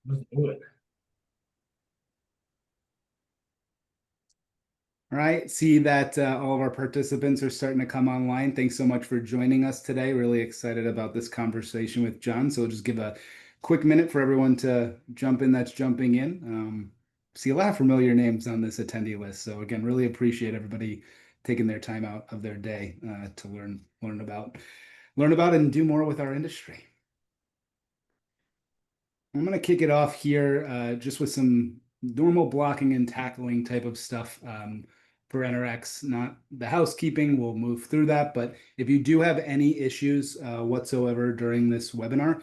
Let's do it. All right, see that all of our participants are starting to come online. Thanks so much for joining us today. Really excited about this conversation with John. So we'll just give a quick minute for everyone to jump in that's jumping in. See a lot of familiar names on this attendee list. So again, really appreciate everybody taking their time out of their day to learn about and do more with our industry. I'm going to kick it off here just with some normal blocking and tackling type of stuff for Enerex, not the housekeeping. We'll move through that. But if you do have any issues whatsoever during this webinar,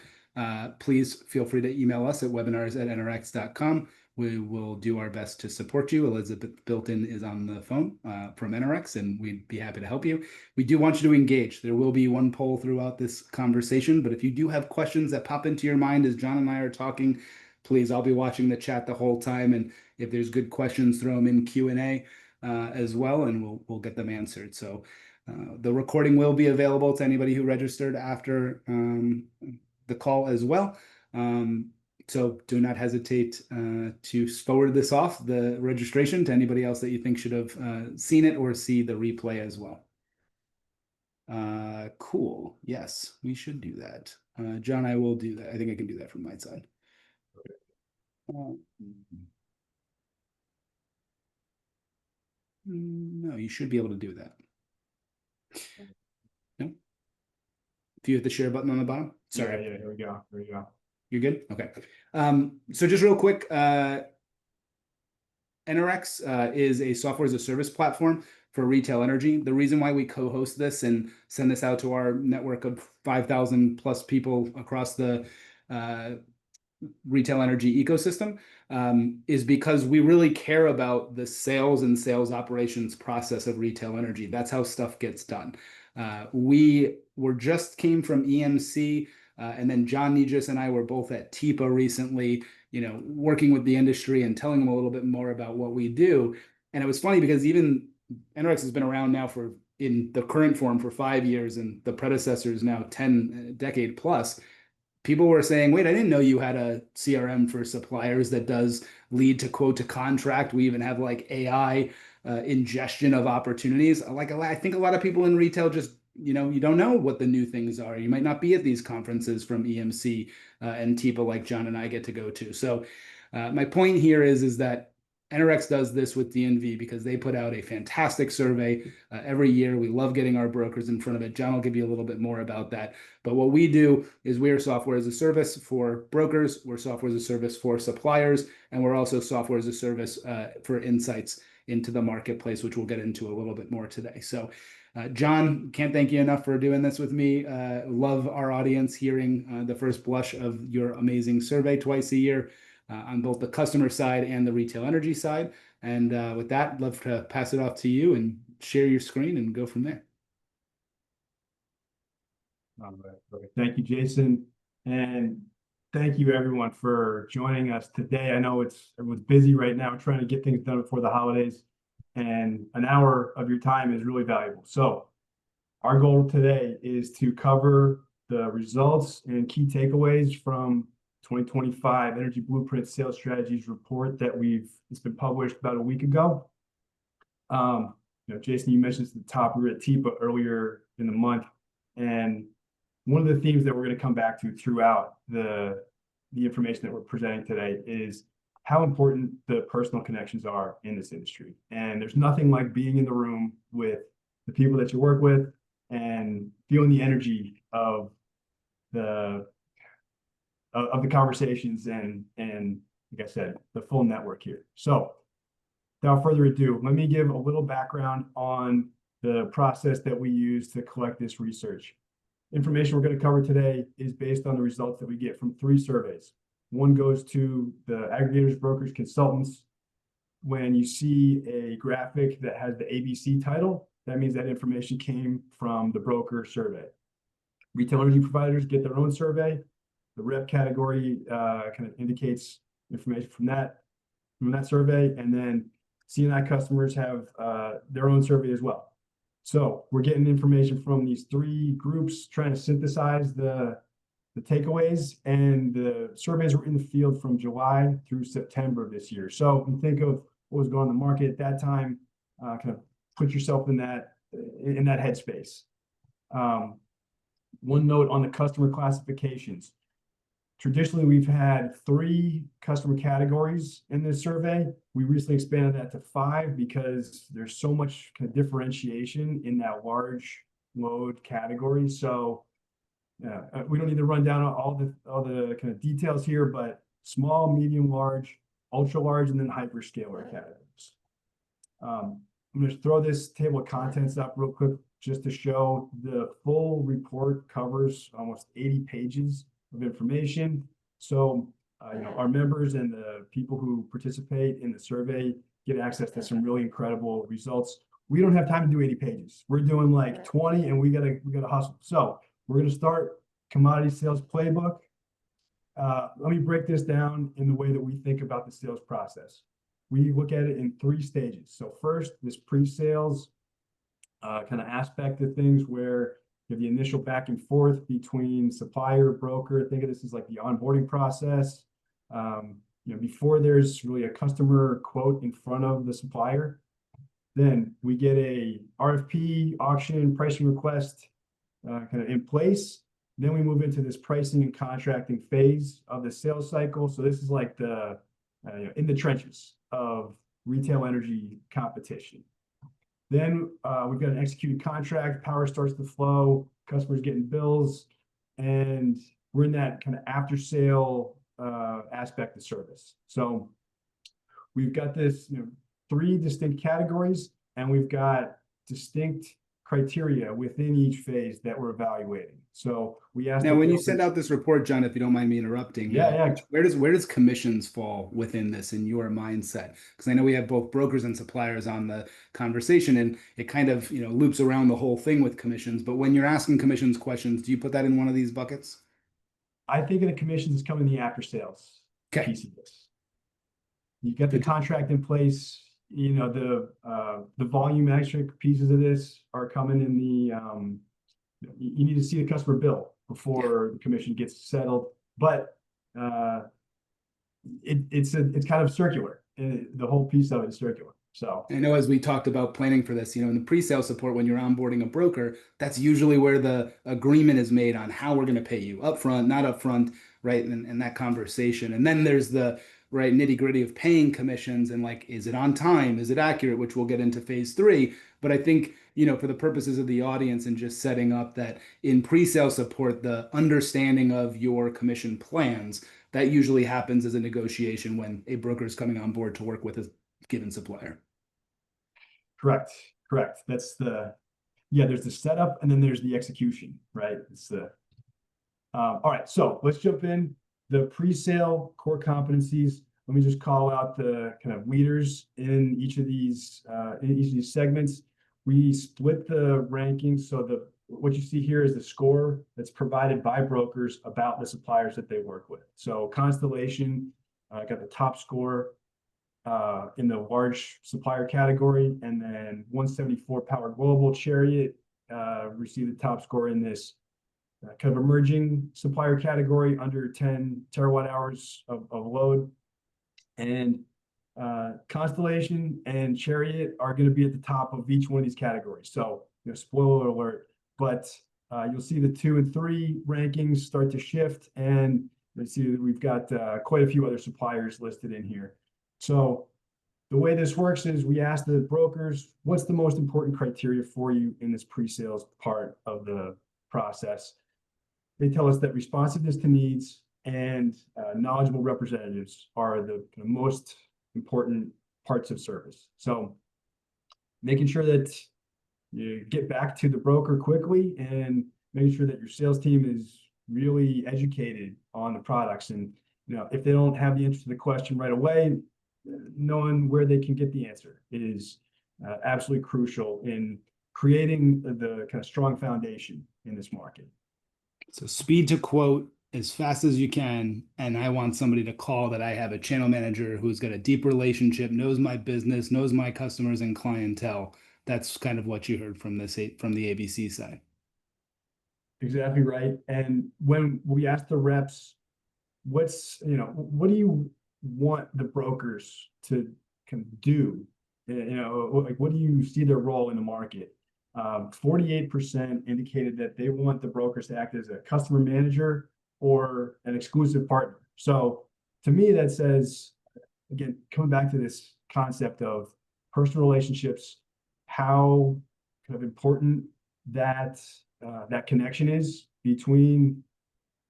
please feel free to email us at webinars@enerex.com. We will do our best to support you. Elizabeth Bilton is on the phone from Enerex, and we'd be happy to help you. We do want you to engage. There will be one poll throughout this conversation, but if you do have questions that pop into your mind as John and I are talking, please, I'll be watching the chat the whole time. And if there's good questions, throw them in Q&A as well, and we'll get them answered. So the recording will be available to anybody who registered after the call as well. So do not hesitate to forward this off, the registration, to anybody else that you think should have seen it or see the replay as well. Cool. Yes, we should do that. John, I will do that. I think I can do that from my side. No, you should be able to do that. No? If you hit the share button on the bottom. Sorry. Yeah, here we go. Here we go. You're good? Okay. So just real quick, Enerex is a software as a service platform for retail energy. The reason why we co-host this and send this out to our network of 5,000 plus people across the retail energy ecosystem is because we really care about the sales and sales operations process of retail energy. That's how stuff gets done. We came from EMC, and then John Nijis and I were both at TIPA recently, working with the industry and telling them a little bit more about what we do. And it was funny because even Enerex has been around now in the current form for 5 years, and the predecessor is now 10 decade plus. People were saying, wait, I didn't know you had a CRM for suppliers that does lead to quote to contract. We even have like AI ingestion of opportunities. Like I think a lot of people in retail just, you don't know what the new things are. You might not be at these conferences from EMC and TIPA like John and I get to go to. So my point here is that Enerex does this with DNV because they put out a fantastic survey every year. We love getting our brokers in front of it. John will give you a little bit more about that. But what we do is we are software as a service for brokers. We're software as a service for suppliers. And we're also software as a service for insights into the marketplace, which we'll get into a little bit more today. So John, can't thank you enough for doing this with me. Love our audience hearing the first blush of your amazing survey twice a year. On both the customer side and the retail energy side. And with that, I'd love to pass it off to you and share your screen and go from there. All right. Perfect. Thank you, Jason. And thank you, everyone, for joining us today. I know everyone's busy right now trying to get things done before the holidays, and an hour of your time is really valuable. So our goal today is to cover the results and key takeaways from 2025 Energy Blueprint Sales Strategies report that it's been published about a week ago. Jason, you mentioned at the top, we were at TIPA earlier in the month, and one of the themes that we're going to come back to throughout the information that we're presenting today is how important the personal connections are in this industry. And there's nothing like being in the room with the people that you work with and feeling the energy of the conversations and like I said, the full network here. So without further ado, let me give a little background on the process that we use to collect this research. Information we're going to cover today is based on the results that we get from 3 surveys. One goes to the aggregators, brokers, consultants. When you see a graphic that has the ABC title, that means that information came from the broker survey. Retail energy providers get their own survey. The rep category kind of indicates information from that survey, and then C&I customers have their own survey as well. So we're getting information from these 3 groups, trying to synthesize the the takeaways, and the surveys were in the field from July through September of this year. So you think of what was going on in the market at that time, kind of put yourself in that headspace. One note on the customer classifications. Traditionally, we've had 3 customer categories in this survey. We recently expanded that to 5 because there's so much kind of differentiation in that large load category. So we don't need to run down all the kind of details here, but small, medium, large, ultra large, and then hyperscaler categories. I'm going to throw this table of contents up real quick just to show the full report covers almost 80 pages of information. So, our members and the people who participate in the survey get access to some really incredible results. We don't have time to do 80 pages. We're doing like 20, and we gotta hustle. So we're gonna start commodity sales playbook. Let me break this down in the way that we think about the sales process. We look at it in 3 stages. So first, this pre-sales kind of aspect of things where you have the initial back and forth between supplier, broker. Think of this as like the onboarding process. Before there's really a customer quote in front of the supplier, then we get a RFP, auction, pricing request kind of in place. Then we move into this pricing and contracting phase of the sales cycle. So this is like the in the trenches of retail energy competition. Then we've got an executed contract, power starts to flow, customers getting bills, and we're in that kind of after sale aspect of service. So we've got this 3 distinct categories, and we've got distinct criteria within each phase that we're evaluating. So we asked. Now, when you send out this report, John, if you don't mind me interrupting, yeah. Where does commissions fall within this in your mindset? Because I know we have both brokers and suppliers on the conversation, and it kind of loops around the whole thing with commissions. But when you're asking commissions questions, do you put that in one of these buckets? I think of the commissions as coming the after sales piece of this. You get the contract in place. The volumetric pieces of this are coming in the. You need to see the customer bill before the commission gets settled, but it's kind of circular. The whole piece of it is circular. So I know as we talked about planning for this, in the pre-sale support, when you're onboarding a broker, that's usually where the agreement is made on how we're going to pay you upfront, not upfront, right? And that conversation. And then there's the nitty gritty of paying commissions and like, is it on time? Is it accurate? Which we'll get into phase 3. But I think, for the purposes of the audience and just setting up that in pre-sale support, the understanding of your commission plans, that usually happens as a negotiation when a broker is coming on board to work with a given supplier. Correct. That's there's the setup and then there's the execution, right? It's the all right, so let's jump in. The pre-sale core competencies. Let me just call out the kind of leaders in each of these segments. We split the rankings. So what you see here is the score that's provided by brokers about the suppliers that they work with. So Constellation got the top score in the large supplier category, and then 174 Power Global Chariot received the top score in this kind of emerging supplier category under 10 terawatt hours of load. And Constellation and Chariot are going to be at the top of each one of these categories. So, spoiler alert, but you'll see the 2 and 3 rankings start to shift, and let's see, we've got quite a few other suppliers listed in here. So the way this works is we ask the brokers, what's the most important criteria for you in this pre-sales part of the process? They tell us that responsiveness to needs and knowledgeable representatives are the most important parts of service. So making sure that you get back to the broker quickly and making sure that your sales team is really educated on the products. And if they don't have the answer to the question right away, knowing where they can get the answer is absolutely crucial in creating the kind of strong foundation in this market. So speed to quote as fast as you can. And I want somebody to call that I have a channel manager who's got a deep relationship, knows my business, knows my customers and clientele. That's kind of what you heard from the ABC side. exactly right. And when we ask the reps, what do you want the brokers to kind of do? Like what do you see their role in the market? 48% indicated that they want the brokers to act as a customer manager or an exclusive partner. So to me, that says, again, coming back to this concept of personal relationships, how kind of important that connection is between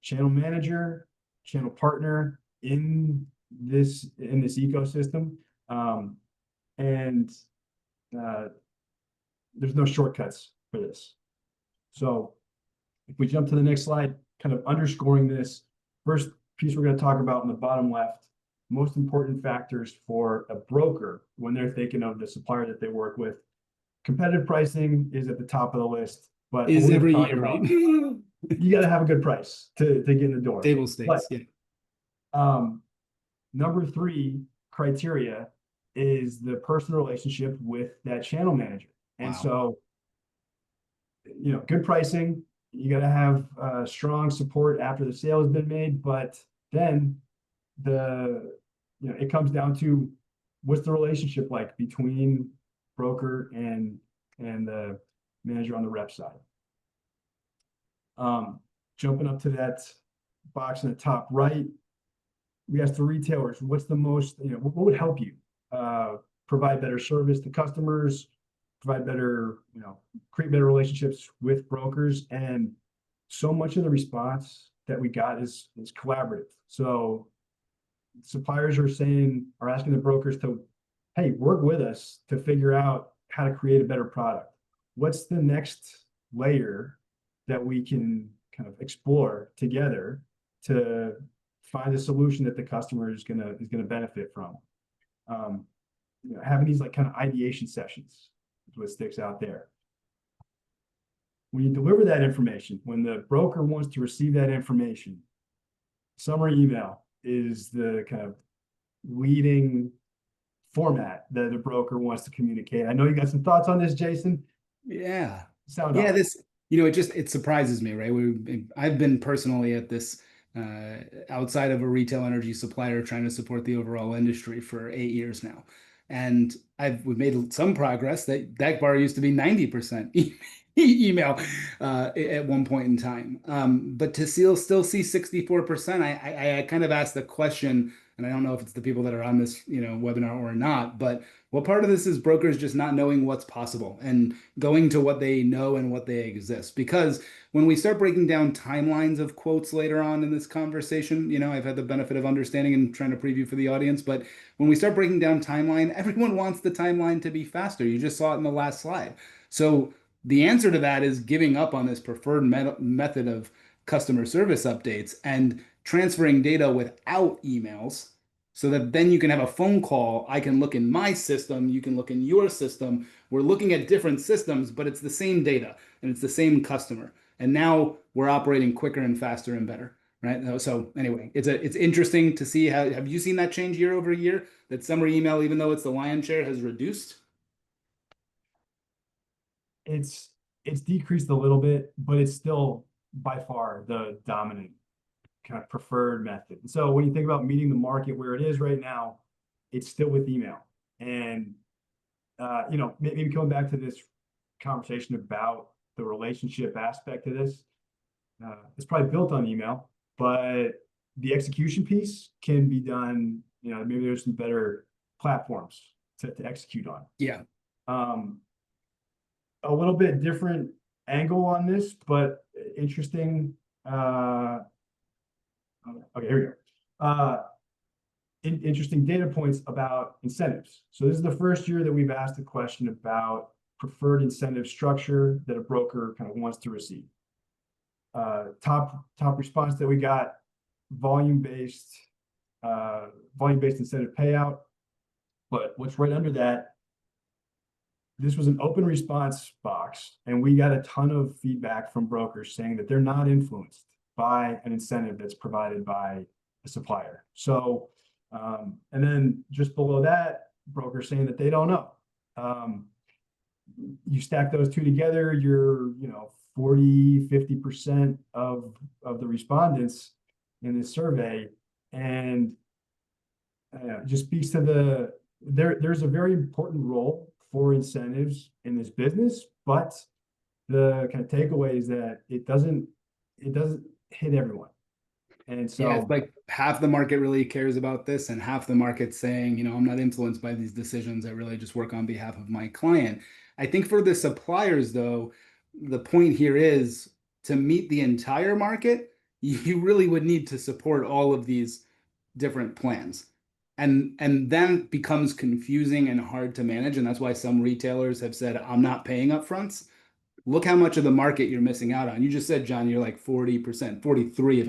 channel manager, channel partner in this ecosystem, and there's no shortcuts for this. So if we jump to the next slide, kind of underscoring this, first piece we're going to talk about in the bottom left, most important factors for a broker when they're thinking of the supplier that they work with. Competitive pricing is at the top of the list, but Is every year, right? You got to have a good price to get in the door. Table stakes, but, yeah. Number 3 criteria is the personal relationship with that channel manager. And so, good pricing, you got to have strong support after the sale has been made, but then it comes down to what's the relationship like between broker and the manager on the rep side. Jumping up to that box in the top right, we asked the retailers, what's the most, what would help you provide better service to customers, provide better, create better relationships with brokers. And so much of the response that we got is collaborative. So suppliers are asking the brokers to, hey, work with us to figure out how to create a better product. What's the next layer that we can kind of explore together to find a solution that the customer is gonna benefit from? Having these like kind of ideation sessions is what sticks out there. When you deliver that information, when the broker wants to receive that information, summary email is the kind of leading format that the broker wants to communicate. I know you got some thoughts on this, Jason. Yeah. Sound off. This, it surprises me, right? I've been personally at this outside of a retail energy supplier trying to support the overall industry for 8 years now. And we've made some progress. That bar used to be 90% email at one point in time. But to still see 64%, I kind of asked the question, and I don't know if it's the people that are on this webinar or not, but what part of this is brokers just not knowing what's possible and going to what they know and what they exist? Because when we start breaking down timelines of quotes later on in this conversation, I've had the benefit of understanding and trying to preview for the audience, but when we start breaking down timeline, everyone wants the timeline to be faster. You just saw it in the last slide. So the answer to that is giving up on this preferred method of customer service updates and transferring data without emails so that then you can have a phone call. I can look in my system, you can look in your system. We're looking at different systems, but it's the same data and it's the same customer. And now we're operating quicker and faster and better, right? So anyway, it's interesting to see have you seen that change year over year? That summary email, even though it's the lion's share, has reduced? It's decreased a little bit, but it's still by far the dominant kind of preferred method. And so when you think about meeting the market where it is right now, it's still with email. And maybe coming back to this conversation about the relationship aspect of this, it's probably built on email, but the execution piece can be done. Maybe there's some better platforms to execute on. Yeah. A little bit different angle on this, but interesting. Okay, here we go. Interesting data points about incentives. So this is the first year that we've asked a question about preferred incentive structure that a broker kind of wants to receive. Top response that we got, volume-based incentive payout. But what's right under that, this was an open response box, and we got a ton of feedback from brokers saying that they're not influenced by an incentive that's provided by a supplier. So, and then just below that, brokers saying that they don't know. You stack those two together, you're 40–50% of the respondents in this survey, and just speaks to there's a very important role for incentives in this business, but the kind of takeaway is that it doesn't hit everyone. And Yeah, it's so, like half the market really cares about this, and half the market saying, I'm not influenced by these decisions. I really just work on behalf of my client. I think for the suppliers, though, the point here is to meet the entire market, you really would need to support all of these different plans. And then becomes confusing and hard to manage. And that's why some retailers have said, I'm not paying upfronts. Look how much of the market you're missing out on. You just said, John, you're like 40%, 43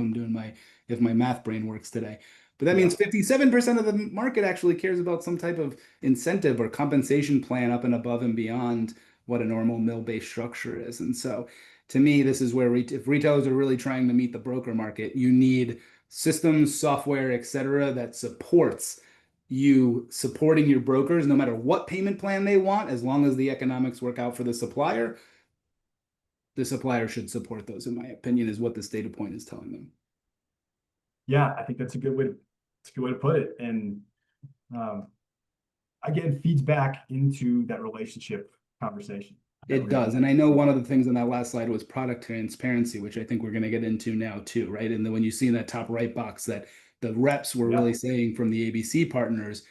if my math brain works today. But that yeah, means 57% of the market actually cares about some type of incentive or compensation plan up and above and beyond what a normal mill-based structure is. And so to me, this is where if retailers are really trying to meet the broker market, you need systems, software, et cetera, that supports you supporting your brokers no matter what payment plan they want, as long as the economics work out for the supplier should support those, in my opinion, is what this data point is telling them. yeah, I think that's a good way to put it. And um, again, feeds back into that relationship conversation that It we're does. having. And I know one of the things on that last slide was product transparency, which I think we're going to get into now too, right? And then when you see in that top right box that the reps were Yeah. really saying from the ABC partners,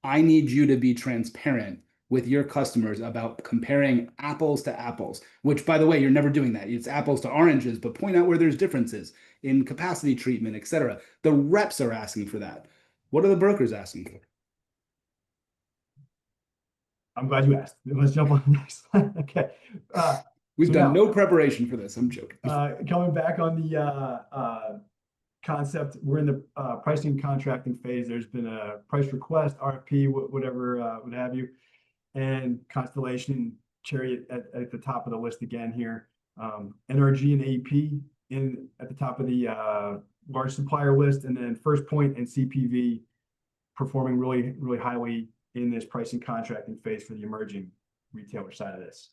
I need you to be transparent with your customers about comparing apples to apples, which by the way, you're never doing that. It's apples to oranges, but point out where there's differences in capacity treatment, et cetera. The reps are asking for that. What are the brokers asking for? I'm glad you asked. Let's jump on the next slide. Okay. We've So done now, no preparation for this. I'm joking. coming back on the concept, we're in the pricing and contracting phase. There's been a price request, RFP, whatever, what have you, and Constellation Chariot at the top of the list again here. NRG and AEP at the top of the large supplier list, and then First Point and CPV performing really, really highly in this pricing contracting phase for the emerging retailer side of this.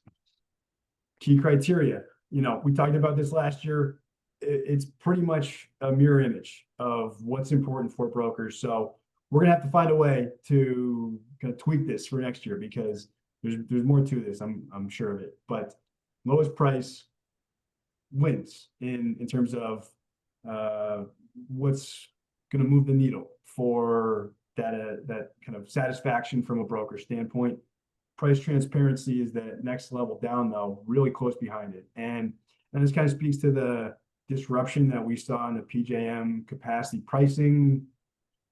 Key criteria, we talked about this last year. It's pretty much a mirror image of what's important for brokers. So we're gonna have to find a way to kind of tweak this for next year, because there's more to this. I'm sure of it. But lowest price wins in terms of what's going to move the needle for that kind of satisfaction from a broker standpoint. Price transparency is that next level down, though, really close behind it. And this kind of speaks to the disruption that we saw in the PJM capacity pricing,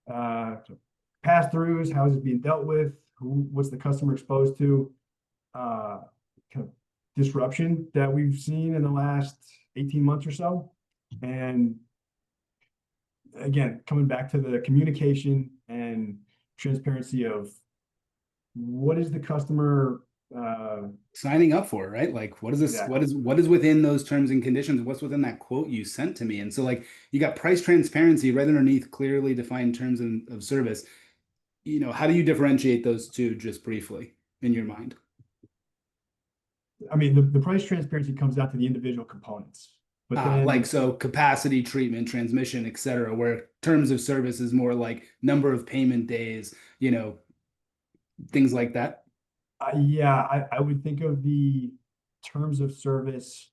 pass-throughs, how is it being dealt with, what's the customer exposed to, kind of disruption that we've seen in the last 18 months or so. And again, coming back to the communication and transparency of what is the customer signing up for, right? Like, what is this? Exactly. What is within those terms and conditions? What's within that quote you sent to me? And so, like, you got price transparency right underneath clearly defined terms of service. How do you differentiate those two, just briefly, in your mind? I mean, the price transparency comes down to the individual components, but then Like, so capacity, treatment, transmission, et cetera, where terms of service is more like number of payment days, things like that. yeah, I would think of the terms of service.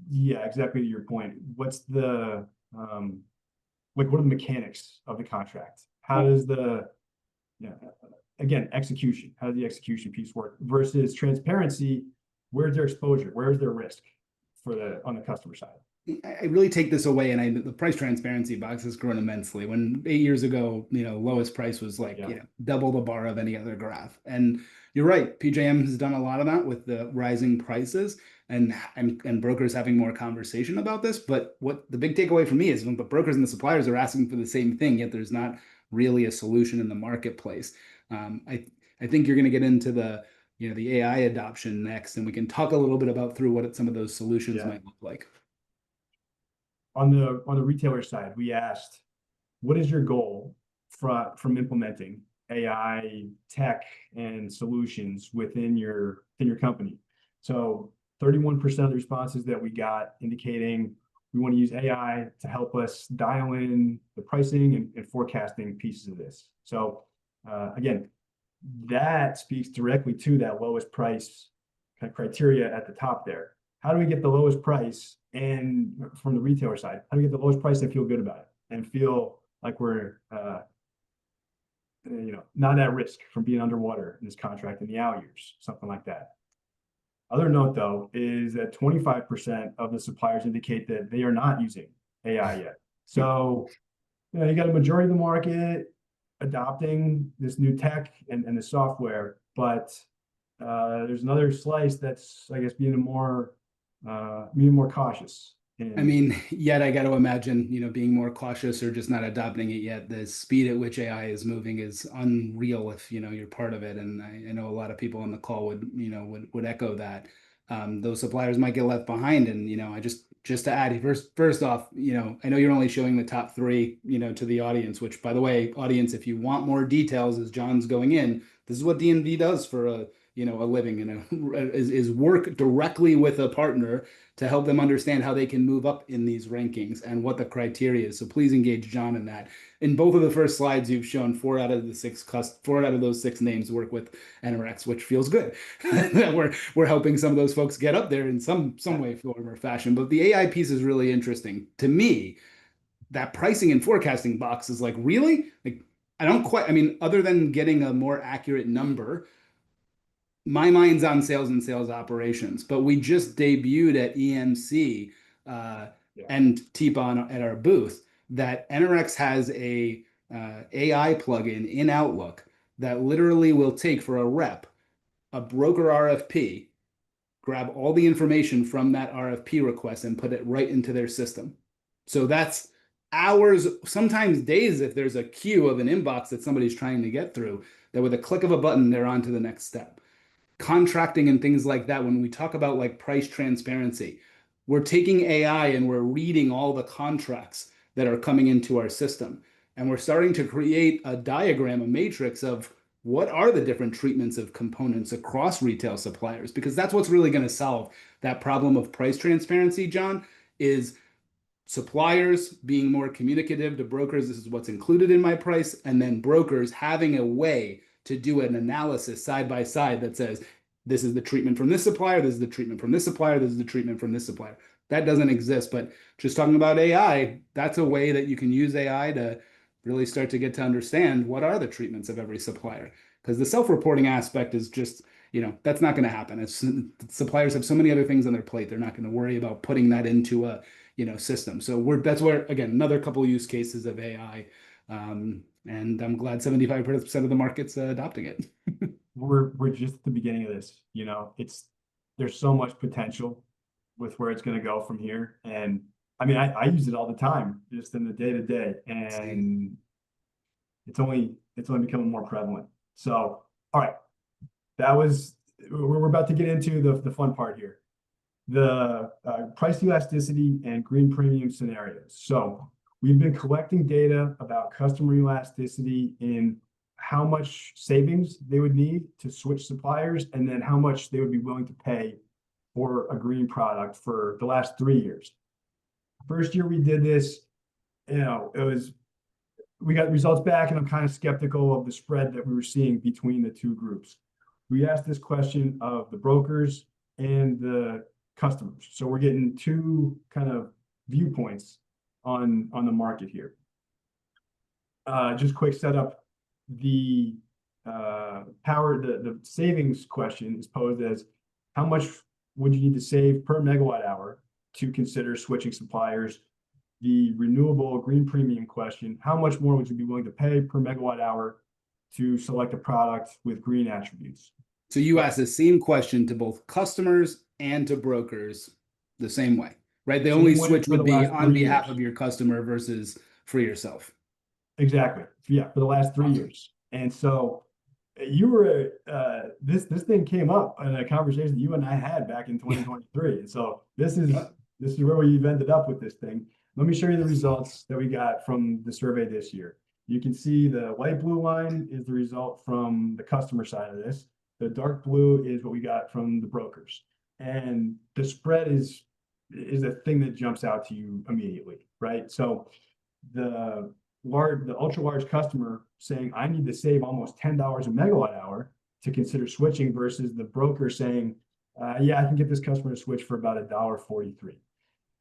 Yeah, exactly to your point. What's the like, what are the mechanics of the contract? How does again, execution, how does the execution piece work versus transparency? Where's their exposure? Where's their risk on the customer side? I really take this away, and the price transparency box has grown immensely. When 8 years ago, lowest price was like, double the bar of any other graph. And you're right, PJM has done a lot of that with the rising prices and brokers having more conversation about this. But what the big takeaway for me is when the brokers and the suppliers are asking for the same thing, yet there's not really a solution in the marketplace. I think you're going to get into the AI adoption next, and we can talk a little bit about through what some of those solutions might look like. On the retailer side, we asked, what is your goal from implementing AI tech and solutions within your company? So 31% of the responses that we got indicating we want to use AI to help us dial in the pricing and forecasting pieces of this. So again, that speaks directly to that lowest price kind of criteria at the top there. How do we get the lowest price? And from the retailer side, how do we get the lowest price and feel good about it and feel like we're not at risk from being underwater in this contract in the out years, something like that. Other note though is that 25% of the suppliers indicate that they are not using AI yet. So you got a majority of the market adopting this new tech and the software, but there's another slice that's, I guess, being more cautious. I mean, yet I got to imagine, being more cautious or just not adopting it yet. The speed at which AI is moving is unreal if, you're part of it. And I know a lot of people on the call would echo that. Those suppliers might get left behind. And, I just to add first off, I know you're only showing the top three, to the audience, which by the way, audience, if you want more details as John's going in, this is what DNV does for a living is work directly with a partner to help them understand how they can move up in these rankings and what the criteria is. So please engage John in that. In both of the first slides, you've shown four out of those six names work with Enerex, which feels good. we're helping some of those folks get up there in some way, form, or fashion. But the AI piece is really interesting to me. That pricing and forecasting box is like, really? Like, I mean, other than getting a more accurate number, my mind's on sales and sales operations, but we just debuted at EMC and TPON at our booth that Enerex has a AI plugin in Outlook that literally will take for a rep a broker RFP, grab all the information from that RFP request and put it right into their system. So that's hours, sometimes days, if there's a queue of an inbox that somebody's trying to get through, that with a click of a button, they're on to the next step. Contracting and things like that, when we talk about like price transparency, we're taking AI and we're reading all the contracts that are coming into our system. And we're starting to create a diagram, a matrix of what are the different treatments of components across retail suppliers, because that's what's really going to solve that problem of price transparency, John, is suppliers being more communicative to brokers. This is what's included in my price. And then brokers having a way to do an analysis side by side that says, this is the treatment from this supplier, this is the treatment from this supplier, this is the treatment from this supplier. That doesn't exist, but just talking about AI, that's a way that you can use AI to really start to get to understand what are the treatments of every supplier. Because the self-reporting aspect is just, that's not going to happen. Suppliers have so many other things on their plate. They're not going to worry about putting that into a, system. So that's where, again, another couple of use cases of AI. And I'm glad 75% of the market's adopting it. We're just at the beginning of this. There's so much potential with where it's going to go from here. And I mean, I use it all the time, just in the day to day, and it's only becoming more prevalent. So, all right, we're about to get into the fun part here, the price elasticity and green premium scenarios. So we've been collecting data about customer elasticity in how much savings they would need to switch suppliers, and then how much they would be willing to pay for a green product for the last 3 years. First year we did this, we got results back, and I'm kind of skeptical of the spread that we were seeing between the two groups. We asked this question of the brokers and the customers. So we're getting two kind of viewpoints on the market here. Just quick setup. The savings question is posed as, how much would you need to save per megawatt hour to consider switching suppliers? The renewable green premium question, how much more would you be willing to pay per megawatt hour to select a product with green attributes? So you asked the same question to both customers and to brokers the same way, right? The only switch would be on behalf of your customer versus for yourself. Exactly. Yeah, for the last 3 years. And so you were this thing came up in a conversation that you and I had back in 2023. And so this is where we've ended up with this thing. Let me show you the results that we got from the survey this year. You can see the light blue line is the result from the customer side of this. The dark blue is what we got from the brokers. and the spread is a thing that jumps out to you immediately, right? So the ultra large customer saying, I need to save almost $10 a megawatt hour to consider switching, versus the broker saying, yeah, I can get this customer to switch for about $1.43.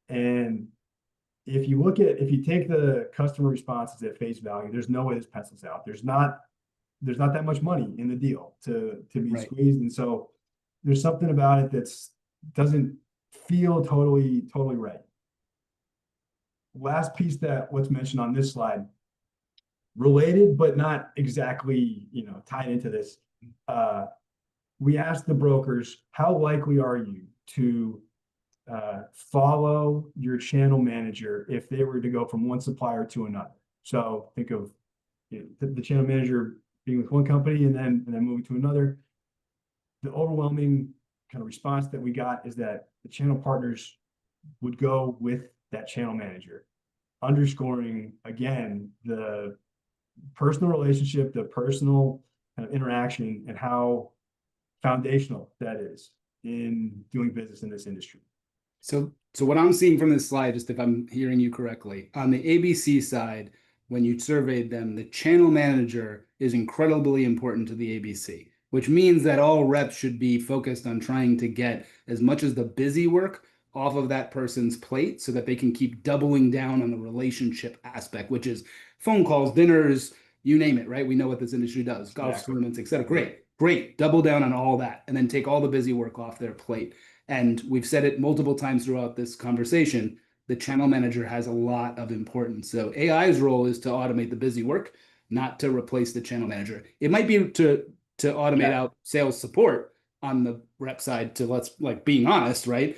And if you take the customer responses at face value, there's no way this pencils out. There's not that much money in the deal to be Right. squeezed. And so there's something about it that's doesn't feel totally right. Last piece that what's mentioned on this slide, related but not exactly, tied into this. We asked the brokers, how likely are you to follow your channel manager if they were to go from one supplier to another? So think of the channel manager being with one company and then moving to another. The overwhelming kind of response that we got is that the channel partners would go with that channel manager, underscoring again the personal relationship, the personal kind of interaction, and how foundational that is in doing business in this industry. So what I'm seeing from this slide, just if I'm hearing you correctly, on the ABC side, when you surveyed them, the channel manager is incredibly important to the ABC, which means that all reps should be focused on trying to get as much as the busy work off of that person's plate so that they can keep doubling down on the relationship aspect, which is phone calls, dinners, you name it, right? We know what this industry does, golf tournaments, et cetera. Great. Double down on all that and then take all the busy work off their plate. And we've said it multiple times throughout this conversation, the channel manager has a lot of importance. So AI's role is to automate the busy work, not to replace the channel manager. It might be to automate out sales support on the rep side, to being honest, right?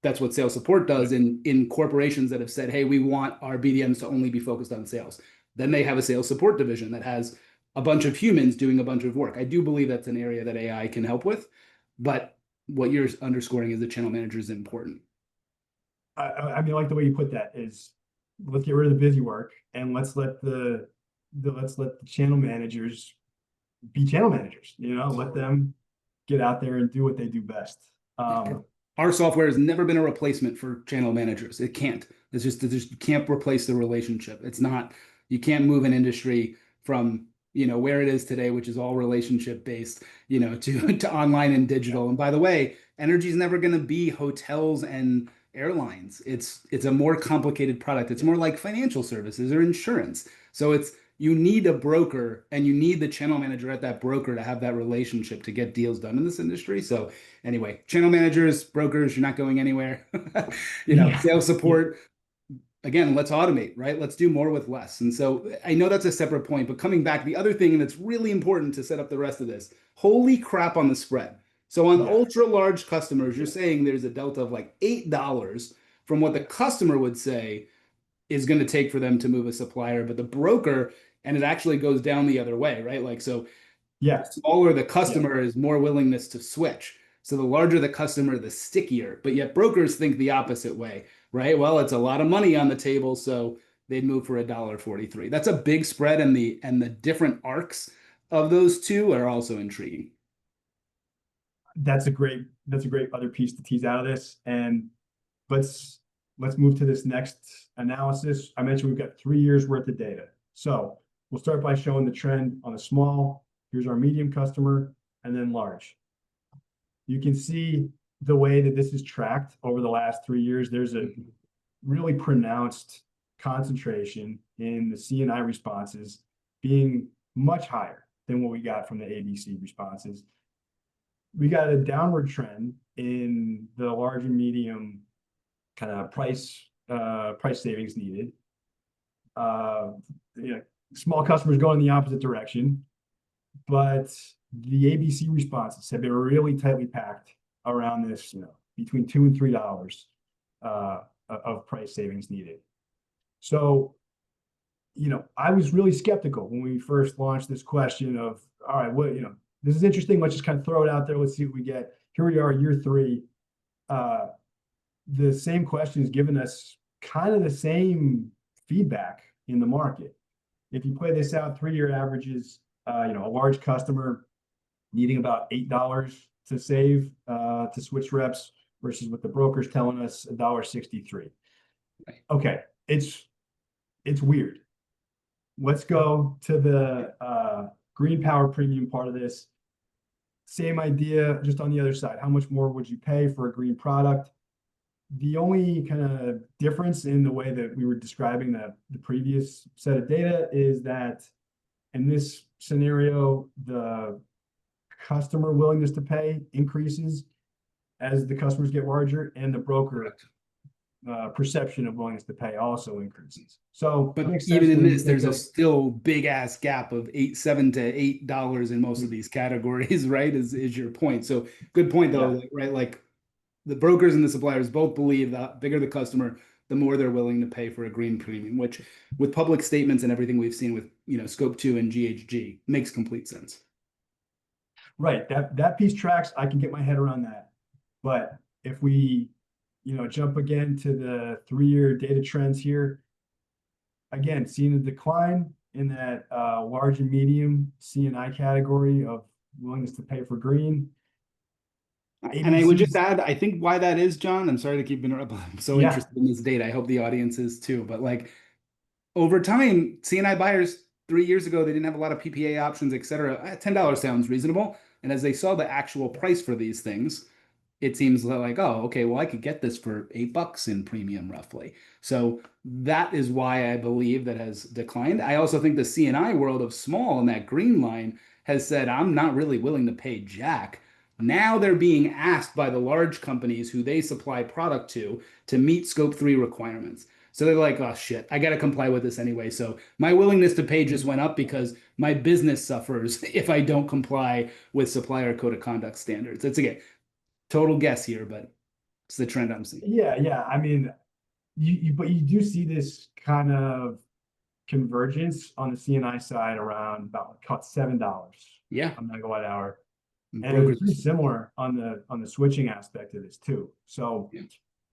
That's what sales support does in corporations that have said, hey, we want our BDMs to only be focused on sales. Then they have a sales support division that has a bunch of humans doing a bunch of work. I do believe that's an area that AI can help with, but what you're underscoring is the channel manager is important. I mean, I like the way you put that is, let's get rid of the busy work and let's let the channel managers be channel managers, let them get out there and do what they do best. Our software has never been a replacement for channel managers. It can't. It's just you can't replace the relationship. It's not, you can't move an industry from where it is today, which is all relationship based, to online and digital. And by the way, energy is never going to be hotels and airlines. It's a more complicated product. It's more like financial services or insurance. So you need a broker and you need the channel manager at that broker to have that relationship to get deals done in this industry. So anyway, channel managers, brokers, you're not going anywhere. Sales support. Again, let's automate, right? Let's do more with less. And so I know that's a separate point, but coming back, the other thing that's really important to set up the rest of this, holy crap on the spread. So on the ultra large customers, you're saying there's a delta of like $8 from what the customer would say is going to take for them to move a supplier, but the broker, and it actually goes down the other way, right? The smaller the customer is more willingness to switch. So the larger the customer, the stickier, but yet brokers think the opposite way, right? Well, it's a lot of money on the table, so they'd move for $1.43. That's a big spread, and the different arcs of those two are also intriguing. That's a great other piece to tease out of this. And let's move to this next analysis. I mentioned we've got 3 years worth of data. So we'll start by showing the trend on the small. Here's our medium customer, and then large. You can see the way that this is tracked over the last 3 years. There's a really pronounced concentration in the C&I responses being much higher than what we got from the ABC responses. We got a downward trend in the large and medium kind of price savings needed. Small customers going in the opposite direction, but the ABC responses have been really tightly packed around this, between $2 and $3 of price savings needed. So, I was really skeptical when we first launched this question of, all right, this is interesting. Let's just kind of throw it out there. Let's see what we get. Here we are, year 3. The same question has given us kind of the same feedback in the market. If you play this out, 3-year averages, a large customer needing about $8 to save to switch reps versus what the broker's telling us, $1.63. Right. Okay, it's weird. Let's go to the green power premium part of this. Same idea, just on the other side. How much more would you pay for a green product? The only kind of difference in the way that we were describing the previous set of data is that in this scenario, the customer willingness to pay increases as the customers get larger, and the broker perception of willingness to pay also increases. So But makes sense even in when you this, think there's a of, still big ass gap of $7 to $8 in most of these categories, right? Is your point. So good point though, yeah, right? Like the brokers and the suppliers both believe that bigger the customer, the more they're willing to pay for a green premium, which with public statements and everything we've seen with, scope 2 and GHG makes complete sense. right. That piece tracks. I can get my head around that. But if we, jump again to the 3-year data trends here, again, seeing a decline in that large and medium C&I category of willingness to pay for green. And I would just ABCs, add, I think why that is, John, I'm sorry to keep interrupting. I'm so yeah, interested in this data. I hope the audience is too. But like over time, CNI buyers 3 years ago, they didn't have a lot of PPA options, et cetera. $10 sounds reasonable. And as they saw the actual price for these things, it seems like, oh, okay, well, I could get this for $8 in premium roughly. So that is why I believe that has declined. I also think the CNI world of small and that green line has said, I'm not really willing to pay jack. Now they're being asked by the large companies who they supply product to meet scope 3 requirements. So they're like, oh shit, I got to comply with this anyway. So my willingness to pay just went up because my business suffers if I don't comply with supplier code of conduct standards. It's again, total guess here, but it's the trend I'm seeing. yeah. I mean, but you do see this kind of convergence on the CNI side around about $7 Yeah, a megawatt hour. And it was brokers. pretty similar on the switching aspect of this too. So, Yeah.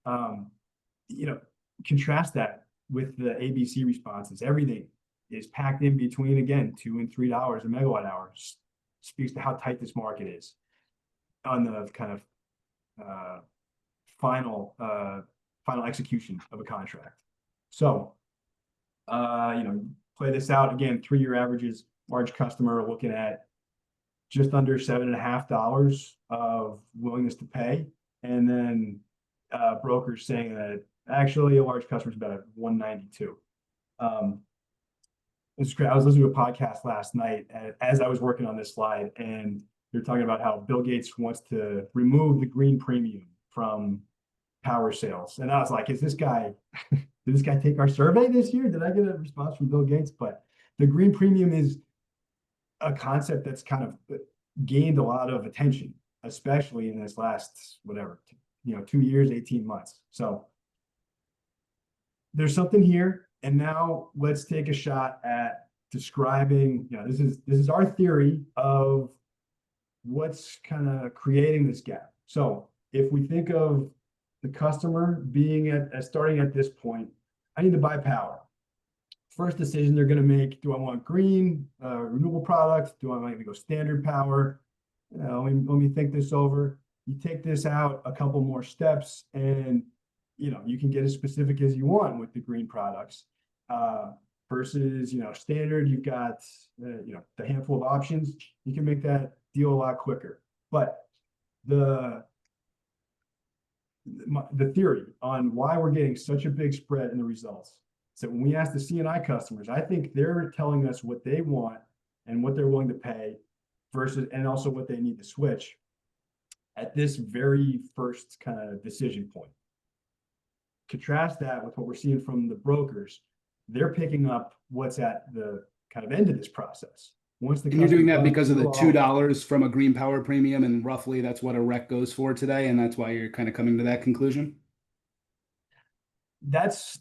um, you know, contrast that with the ABC responses. Everything is packed in between, again, $2 and $3 a megawatt hour. Speaks to how tight this market is on the kind of final execution of a contract. So, play this out again. 3-year averages, large customer looking at just under $7.50 of willingness to pay, and then brokers saying that actually a large customer is about 192. It's great. I was listening to a podcast last night as I was working on this slide, and they're talking about how Bill Gates wants to remove the green premium from power sales. And I was like, is this guy, did this guy take our survey this year? Did I get a response from Bill Gates? But the green premium is a concept that's kind of gained a lot of attention, especially in this last, 2 years, 18 months. So there's something here. And now let's take a shot at describing, this is our theory of what's kind of creating this gap. So if we think of the customer being starting at this point, I need to buy power. First decision they're going to make: do I want green, renewable products? Do I want to go standard power? Let me think this over. You take this out a couple more steps, and you can get as specific as you want with the green products. Versus standard, you've got the handful of options. You can make that deal a lot quicker. But the theory on why we're getting such a big spread in the results. So when we ask the CNI customers, I think they're telling us what they want and what they're willing to pay versus, and also what they need to switch at this very first kind of decision point. Contrast that with what we're seeing from the brokers. They're picking up what's at the kind of end of this process. Once the And you're doing that customer because of the runs through all- $2 from a green power premium, and roughly that's what a rec goes for today, and that's why you're kind of coming to that conclusion. That's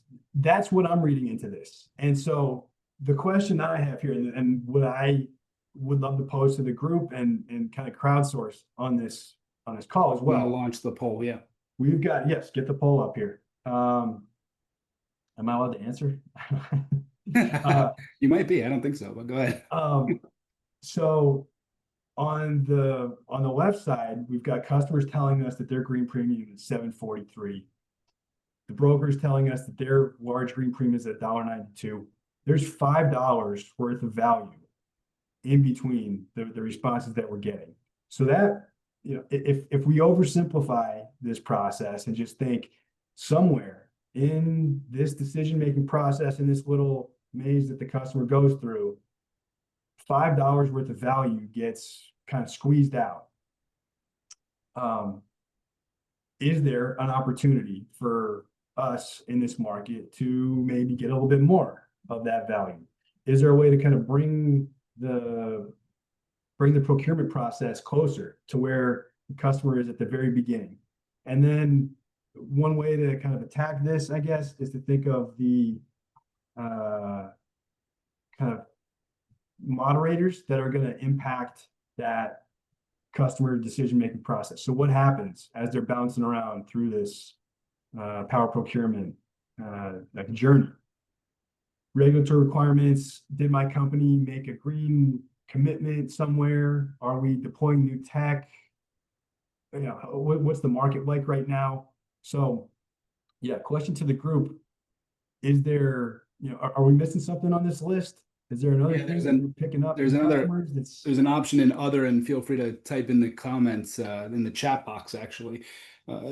what I'm reading into this. And so the question I have here, and what I would love to pose to the group and kind of crowdsource on this call as I'm gonna well. launch the poll. Yeah. We've got, yes, get the poll up here. Am I allowed to answer? You might be. I don't think so, but go ahead. So on the left side, we've got customers telling us that their green premium is 743. The broker's telling us that their large green premium is at $1.92. There's $5 worth of value in between the responses that we're getting. So that, if we oversimplify this process and just think somewhere in this decision-making process, in this little maze that the customer goes through, $5 worth of value gets kind of squeezed out. Is there an opportunity for us in this market to maybe get a little bit more of that value? Is there a way to kind of bring the procurement process closer to where the customer is at the very beginning? And then one way to kind of attack this, I guess, is to think of the kind of moderators that are going to impact that customer decision-making process. So what happens as they're bouncing around through this power procurement like journey? Regulatory requirements. Did my company make a green commitment somewhere? Are we deploying new tech? What's the market like right now? So yeah, question to the group: is there, are we missing something on this list? Is there another thing that we're picking up? There's an option in other, and feel free to type in the comments in the chat box, actually,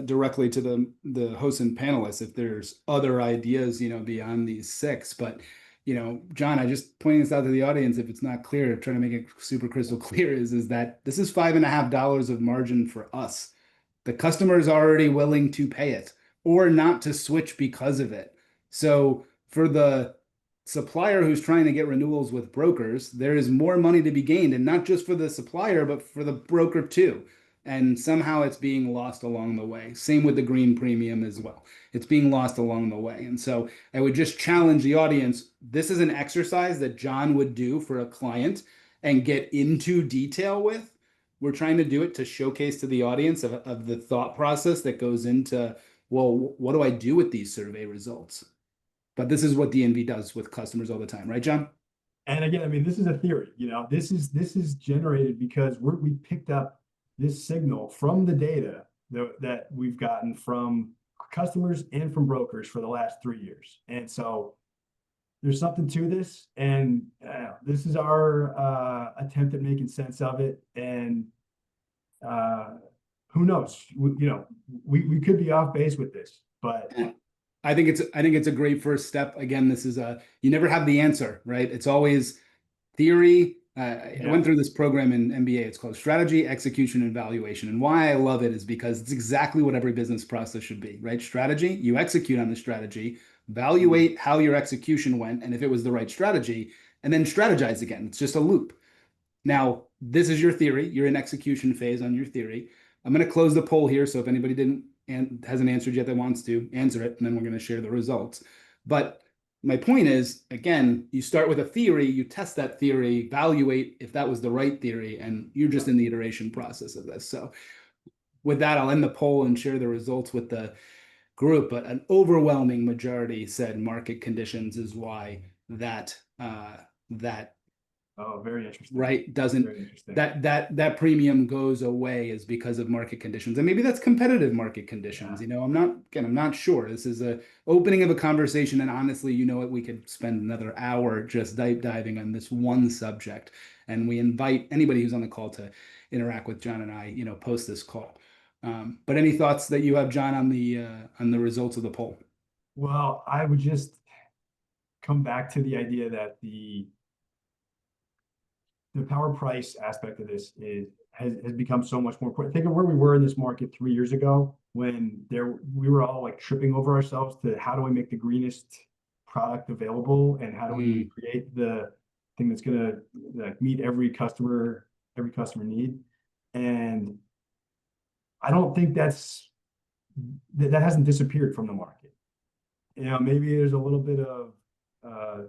directly to the hosts and panelists if there's other ideas, beyond these six. But John, I just pointing this out to the audience, if it's not clear, trying to make it super crystal clear, is that this is $5.50 of margin for us. The customer is already willing to pay it or not to switch because of it. So for the supplier who's trying to get renewals with brokers, there is more money to be gained, and not just for the supplier, but for the broker too. And somehow it's being lost along the way. Same with the green premium as well. It's being lost along the way. And so I would just challenge the audience. This is an exercise that John would do for a client and get into detail with. We're trying to do it to showcase to the audience of the thought process that goes into, well, what do I do with these survey results? But this is what DNV does with customers all the time, right, John? And again, I mean, this is a theory. This is generated because we picked up this signal from the data that we've gotten from customers and from brokers for the last 3 years. And so there's something to this, and this is our attempt at making sense of it. And who knows? We could be off base with this, but I think it's a great first step. Again, this is you never have the answer, right? It's always theory. I went through this program in MBA. It's called Strategy, Execution, and Evaluation. And why I love it is because it's exactly what every business process should be, right? Strategy, you execute on the strategy, evaluate how your execution went, and if it was the right strategy, and then strategize again. It's just a loop. Now, this is your theory. You're in execution phase on your theory. I'm going to close the poll here. So if anybody hasn't answered yet that wants to answer it, and then we're going to share the results. But my point is, again, you start with a theory, you test that theory, evaluate if that was the right theory, and you're just in the iteration process of this. So with that, I'll end the poll and share the results with the group. But an overwhelming majority said market conditions is why that oh, very interesting. Right, doesn't that premium goes away is because of market conditions, and maybe that's competitive market conditions. I'm not sure. This is a opening of a conversation, and honestly, we could spend another hour just diving on this one subject, and we invite anybody who's on the call to interact with John and I, post this call. But any thoughts that you have, John, on the results of the poll? Well, I would just come back to the idea that the power price aspect of this has become so much more important. Think of where we were in this market 3 years ago when we were all like tripping over ourselves to how do we make the greenest product available, and how do we create the thing that's going to meet every customer need. And I don't think that hasn't disappeared from the market. Maybe there's a little bit of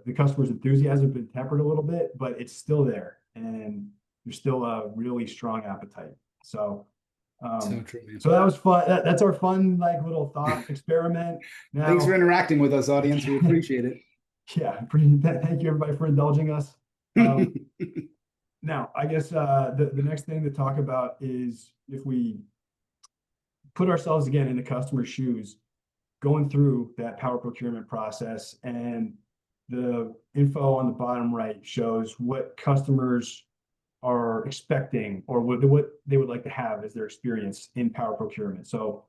the customer's enthusiasm has been tempered a little bit, but it's still there, and there's still a really strong appetite. So so that was fun. That's our fun little thought experiment. Now, thanks for interacting with us, audience. We appreciate it. Yeah, thank you everybody for indulging us. Now Now, I guess the next thing to talk about is if we put ourselves again in the customer's shoes, going through that power procurement process, and the info on the bottom right shows what customers are expecting or what they would like to have as their experience in power procurement. So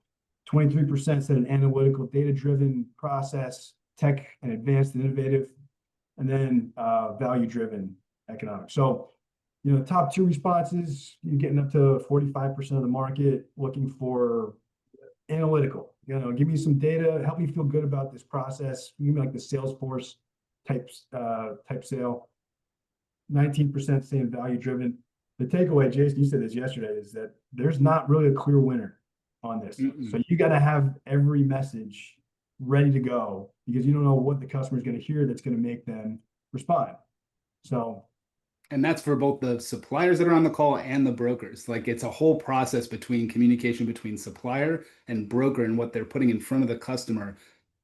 23% said an analytical, data-driven process, tech and advanced and innovative, and then value-driven economics. So, top two responses, you're getting up to 45% of the market looking for analytical. Give me some data, help me feel good about this process. Give me like the Salesforce type sale. 19% saying value-driven. The takeaway, Jason, you said this yesterday, is that there's not really a clear winner on this. So you got to have every message ready to go because you don't know what the customer is going to hear that's going to make them respond. So, and that's for both the suppliers that are on the call and the brokers. Like it's a whole process between communication between supplier and broker and what they're putting in front of the customer.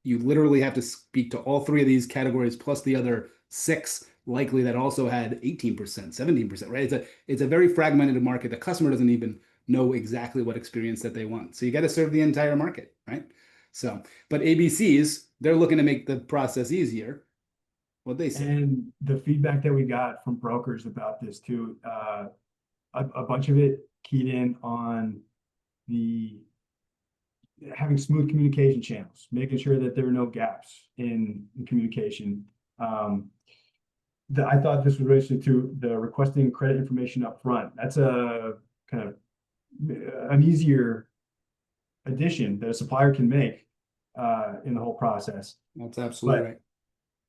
You literally have to speak to all three of these categories plus the other six likely that also had 18%, 17%, right? It's a very fragmented market. The customer doesn't even know exactly what experience that they want. So you got to serve the entire market, right? So, but ABCs, they're looking to make the process easier. What they say. And the feedback that we got from brokers about this too, a bunch of it keyed in on having smooth communication channels, making sure that there are no gaps in communication. I thought this was related to the requesting credit information up front. That's a kind of an easier addition that a supplier can make in the whole process. That's absolutely right.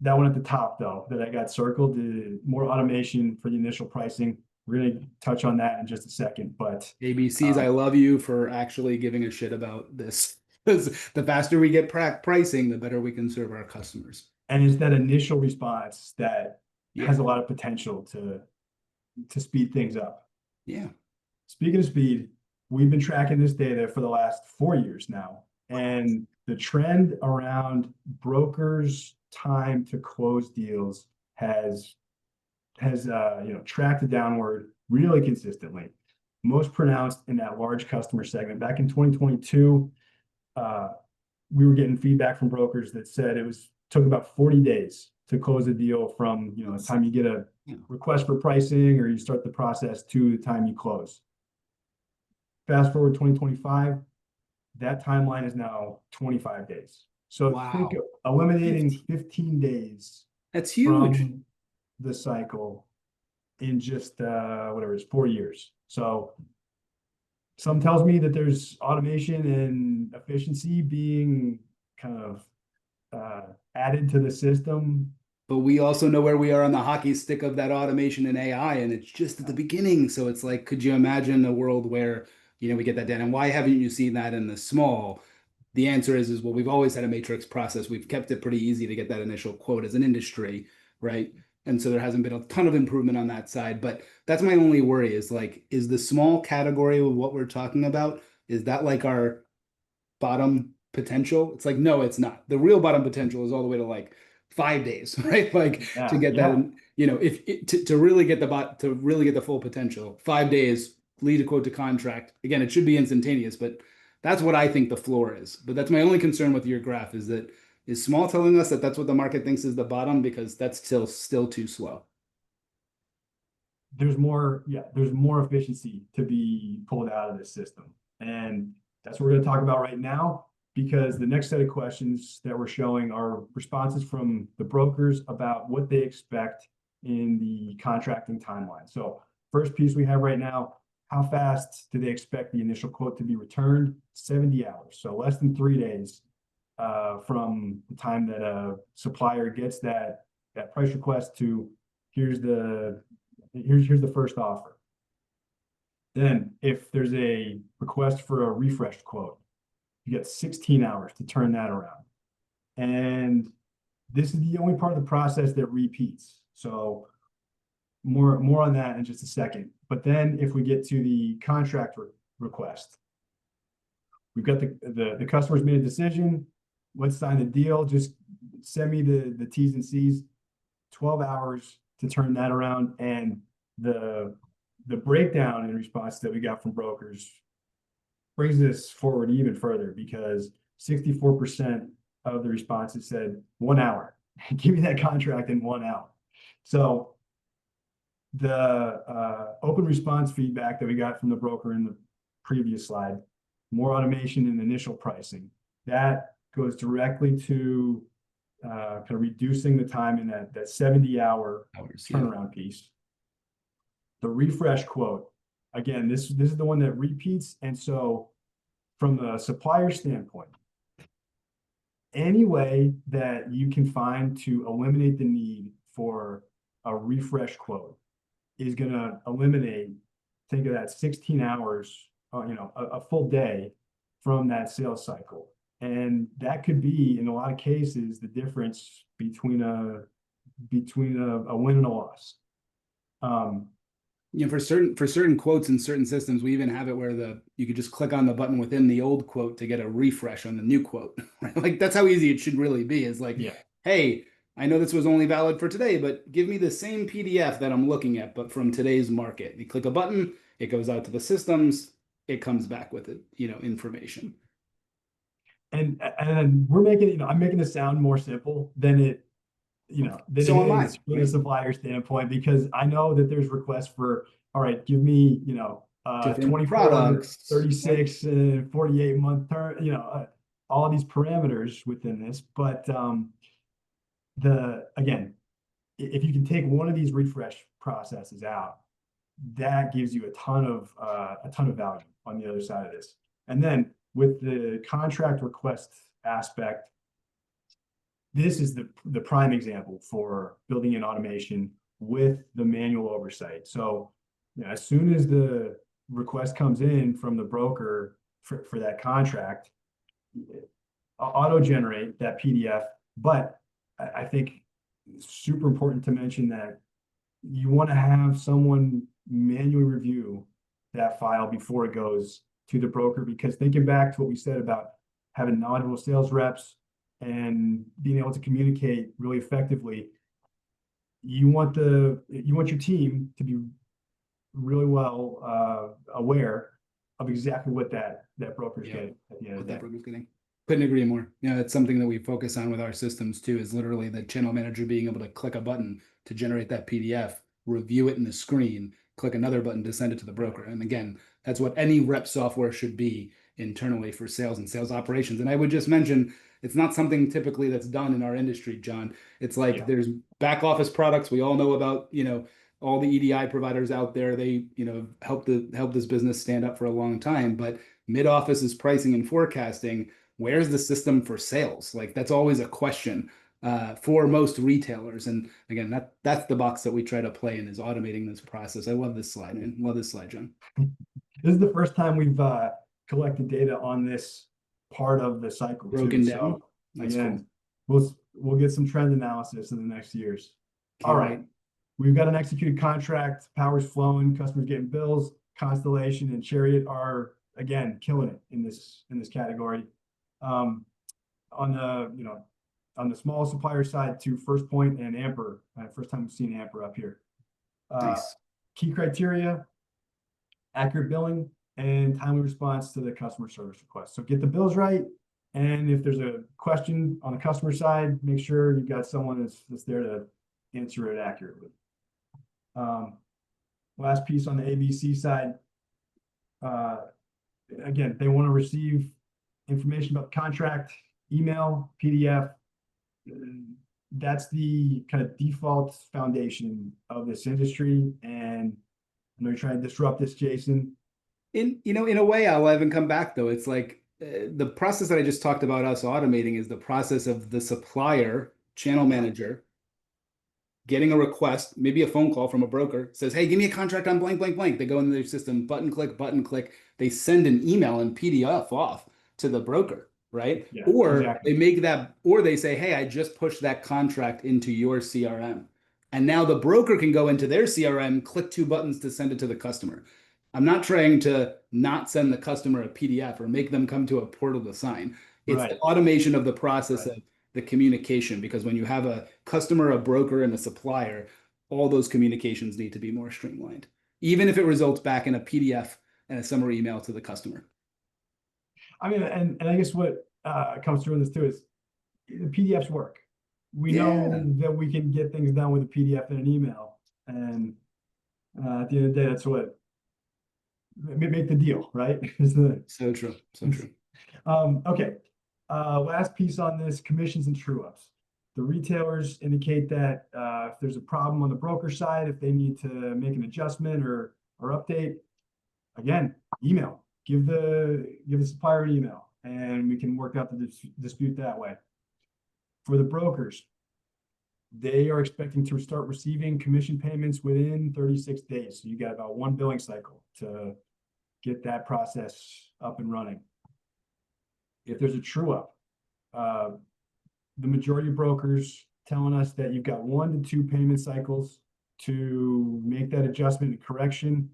That one at the top, though, that I got circled, more automation for the initial pricing. We're going to touch on that in just a second. But ABCs, I love you for actually giving a shit about this. Because the faster we get pricing, the better we can serve our customers. And it's that initial response that has a lot of potential to speed things up. Yeah. Speaking of speed, we've been tracking this data for the last 4 years now. And the trend around brokers' time to close deals has tracked downward really consistently. Most pronounced in that large customer segment. Back in 2022, we were getting feedback from brokers that said took about 40 days to close a deal from the time you get a request for pricing or you start the process to the time you close. Fast forward 2025, that timeline is now 25 days. So think eliminating 15 days. That's huge. From the cycle in just whatever it's 4 years. So some tells me that there's automation and efficiency being kind of added to the system. But we also know where we are on the hockey stick of that automation and AI, and it's just at the beginning. So it's like, could you imagine a world where we get that done? And why haven't you seen that in the small? The answer is well, we've always had a matrix process. We've kept it pretty easy to get that initial quote as an industry, right? And so there hasn't been a ton of improvement on that side. But that's my only worry is the small category of what we're talking about, is that like our bottom potential? It's like, no, it's not. The real bottom potential is all the way to 5 days, right? To get that, to really get the full potential, 5 days, lead a quote to contract. Again, it should be instantaneous, but that's what I think the floor is. But that's my only concern with your graph is small telling us that that's what the market thinks is the bottom, because that's still too slow. There's more efficiency to be pulled out of this system. And that's what we're going to talk about right now, because the next set of questions that we're showing are responses from the brokers about what they expect in the contracting timeline. So first piece we have right now, how fast do they expect the initial quote to be returned? 70 hours, so less than 3 days from the time that a supplier gets that price request to here's the first offer. Then if there's a request for a refreshed quote, you get 16 hours to turn that around. And this is the only part of the process that repeats. So more on that in just a second. But then if we get to the contract request, we've got the customer's made a decision. Let's sign the deal. Just send me the T's and C's. 12 hours to turn that around. And the breakdown in response that we got from brokers brings this forward even further, because 64% of the responses said 1 hour. Give me that contract in 1 hour. So the open response feedback that we got from the broker in the previous slide, more automation and initial pricing, that goes directly to kind of reducing the time in that 70-hour turnaround piece. The refresh quote, again, this is the one that repeats. And so from the supplier standpoint, any way that you can find to eliminate the need for a refresh quote is going to eliminate, think of that 16 hours, a full day from that sales cycle. And that could be, in a lot of cases, the difference between a win and a loss. For certain quotes in certain systems, we even have it where you could just click on the button within the old quote to get a refresh on the new quote. Right? Like, that's how easy it should really be. Is like, yeah. Hey, I know this was only valid for today, but give me the same PDF that I'm looking at, but from today's market. You click a button, it goes out to the systems, it comes back with it, information. And we're making, I'm making it sound more simple than it, than So it am I. is from the supplier standpoint, because I know that there's requests for, all right, give me, Different 24, products, 36, 48 month term, all of these parameters within this. But again, if you can take one of these refresh processes out, that gives you a ton of value on the other side of this. And then with the contract request aspect, this is the prime example for building in automation with the manual oversight. So, as soon as the request comes in from the broker for that contract, auto-generate that PDF. But I think it's super important to mention that you want to have someone manually review that file before it goes to the broker, because thinking back to what we said about having knowledgeable sales reps and being able to communicate really effectively, you want your team to be really well aware of exactly what that broker's getting at the end of the day. Couldn't agree more. That's something that we focus on with our systems too, is literally the channel manager being able to click a button to generate that PDF, review it in the screen, click another button to send it to the broker. And again, that's what any rep software should be internally for sales and sales operations. And I would just mention, it's not something typically that's done in our industry, John. It's like there's back office products we all know about, all the EDI providers out there. They, help this business stand up for a long time. But mid office is pricing and forecasting. Where's the system for sales? Like, that's always a question for most retailers. And again, that's the box that we try to play in, is automating this process. I love this slide, man. Love this slide, John. This is the first time we've collected data on this part of the cycle. Broken down. So again, cool. we'll get some trend analysis in the next years. All right. We've got an executed contract, power's flowing, customers getting bills. Constellation and Chariot are, again, killing it in this category. On the small supplier side, to First Point and Amper. First time we've seen Amper up here. Nice. Key criteria: accurate billing and timely response to the customer service request. So get the bills right, and if there's a question on the customer side, make sure you've got someone that's there to answer it accurately. Last piece on the ABC side. Again, they want to receive information about the contract, email, PDF. That's the kind of default foundation of this industry. And I know you're trying to disrupt this, Jason. In a way, I'll even come back though. It's like the process that I just talked about us automating is the process of the supplier channel manager getting a request, maybe a phone call from a broker, says, hey, give me a contract on blank, blank, blank. They go into their system, button click. They send an email and PDF off to the broker, right? Yeah, or exactly. they make that, or they say, hey, I just pushed that contract into your CRM. And now the broker can go into their CRM, click 2 buttons to send it to the customer. I'm not trying to not send the customer a PDF or make them come to a portal to sign. It's the automation of the process of the communication, because when you have a customer, a broker, and a supplier, all those communications need to be more streamlined, even if it results back in a PDF and a summary email to the customer. I mean, and I guess what comes through in this too is the PDFs work. We know Yeah. that we can get things done with a PDF and an email, and at the end of the day, that's what make the deal, right? So true. So true. Okay. Last piece on this, commissions and true ups. The retailers indicate that if there's a problem on the broker side, if they need to make an adjustment or update, again, email. Give the supplier an email, and we can work out the dispute that way. For the brokers, they are expecting to start receiving commission payments within 36 days. So you got about one billing cycle to get that process up and running. If there's a true up, the majority of brokers telling us that you've got 1 to 2 payment cycles to make that adjustment and correction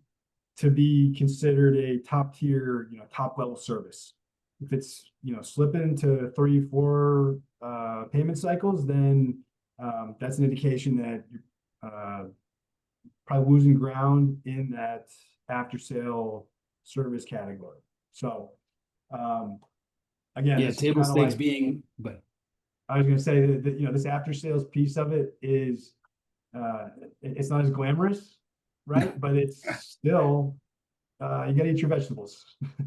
to be considered a top tier, top level service. If it's, slipping to 3, 4 payment cycles, then that's an indication that you're probably losing ground in that after sale service category. So again, Yeah, this is table kind of stakes like, being, but I was going to say that, this after sales piece of it is, it's not as glamorous, right? But it's still, you got to eat your vegetables.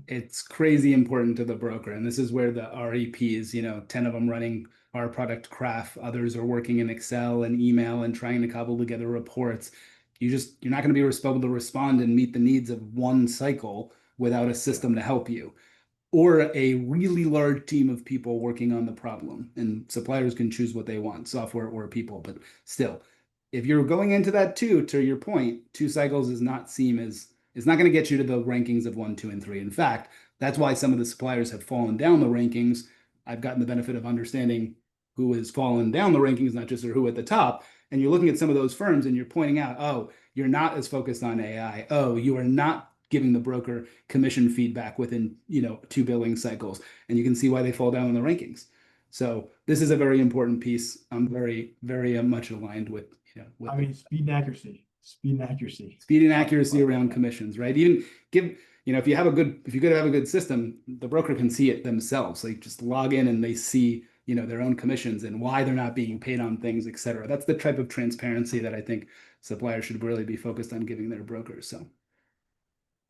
it's crazy important to the broker. And this is where the REPs, 10 of them running our product craft, others are working in Excel and email and trying to cobble together reports. You're not going to be able to respond and meet the needs of one cycle without a system to help you, or a really large team of people working on the problem. And suppliers can choose what they want, software or people, but still, if you're going into that to your point, 2 cycles is not going to get you to the rankings of 1, 2, and 3. In fact, that's why some of the suppliers have fallen down the rankings. I've gotten the benefit of understanding who has fallen down the rankings, not just who at the top. And you're looking at some of those firms and you're pointing out, oh, you're not as focused on AI. Oh, you are not giving the broker commission feedback within 2 billing cycles, and you can see why they fall down in the rankings. So this is a very important piece. I'm very, very much aligned with I mean, speed and accuracy. Speed and accuracy around commissions, right? Even if you have if you could have a good system, the broker can see it themselves. Like just log in and they see their own commissions and why they're not being paid on things, et cetera. That's the type of transparency that I think suppliers should really be focused on giving their brokers. So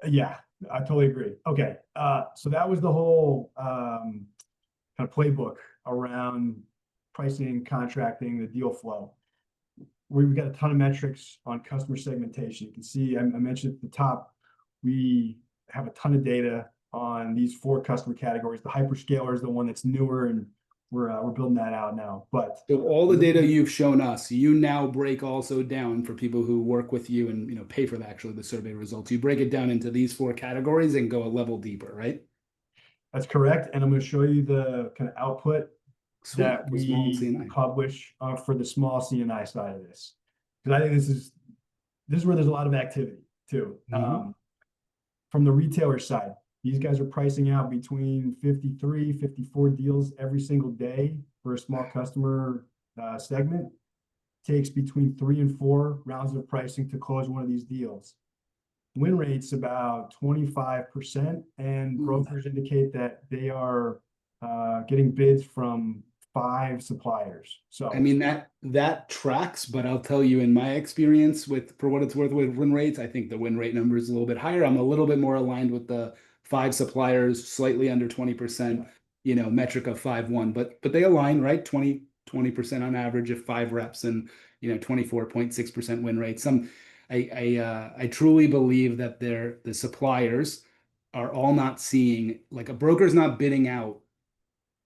yeah, I totally agree. Okay, so that was the whole kind of playbook around pricing, contracting, the deal flow. We've got a ton of metrics on customer segmentation. You can see, I mentioned at the top, we have a ton of data on these 4 customer categories. The hyperscaler is the one that's newer, and we're building that out now. But so all the data you've shown us, you now break also down for people who work with you and pay for the survey results. You break it down into these 4 categories and go a level deeper, right? That's correct. And I'm going to show you the kind of output Sweet. that For small and we C&I. publish for the small C&I side of this, because I think this is where there's a lot of activity too. From the retailer side, these guys are pricing out between 53, 54 deals every single day for a small customer segment. Takes between 3 and 4 rounds of pricing to close one of these deals. Win rate's about 25%, and brokers indicate that they are getting bids from 5 suppliers. So I mean that tracks, but I'll tell you in my experience for what it's worth with win rates, I think the win rate number is a little bit higher. I'm a little bit more aligned with the 5 suppliers, slightly under 20%, metric of 5-1, but they align, right? 20% on average of 5 reps and 24.6% win rate. I truly believe that the suppliers are all not seeing, like, a broker's not bidding out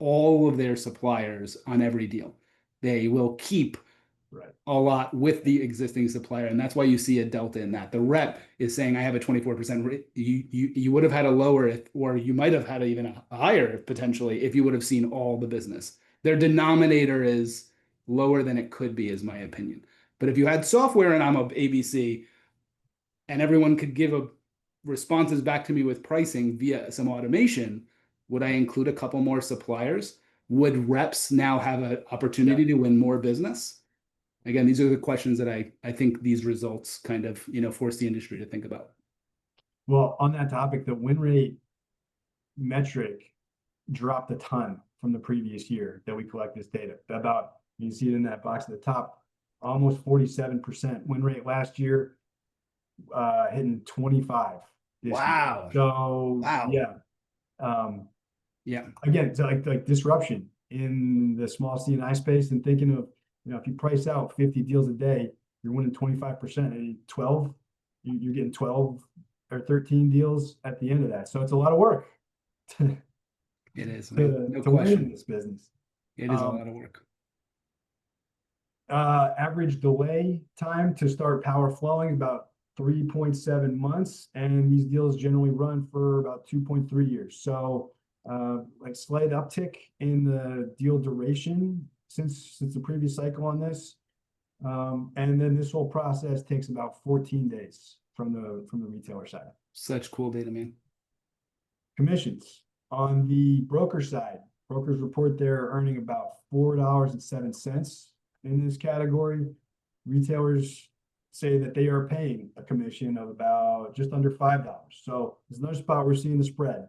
all of their suppliers on every deal. They will keep a lot with the existing supplier, and that's why you see a delta in that. The rep is saying, I have a 24% rate. You would have had a lower, or you might have had even a higher potentially if you would have seen all the business. Their denominator is lower than it could be, is my opinion. But if you had software and I'm a ABC, and everyone could give responses back to me with pricing via some automation, would I include a couple more suppliers? Would reps now have an opportunity to win more business? again, these are the questions that I think these results kind of, force the industry to think about. Well, on that topic, the win rate metric dropped a ton from the previous year that we collect this data. About, you see it in that box at the top, almost 47% win rate last year, hitting 25 this Wow. year. So Wow. yeah. Yeah. Again, it's like disruption in the small C&I space, and thinking of, if you price out 50 deals a day, you're winning 25%, and 12, you're getting 12 or 13 deals at the end of that. So it's a lot of work to, It is, man. No to win in question. this business. It is a lot of work. Average delay time to start power flowing about 3.7 months, and these deals generally run for about 2.3 years. So like slight uptick in the deal duration since the previous cycle on this. And then this whole process takes about 14 days from the retailer side. Such cool data, man. Commissions on the broker side, brokers report they're earning about $4.07 in this category. Retailers say that they are paying a commission of about just under $5. So there's another spot we're seeing the spread.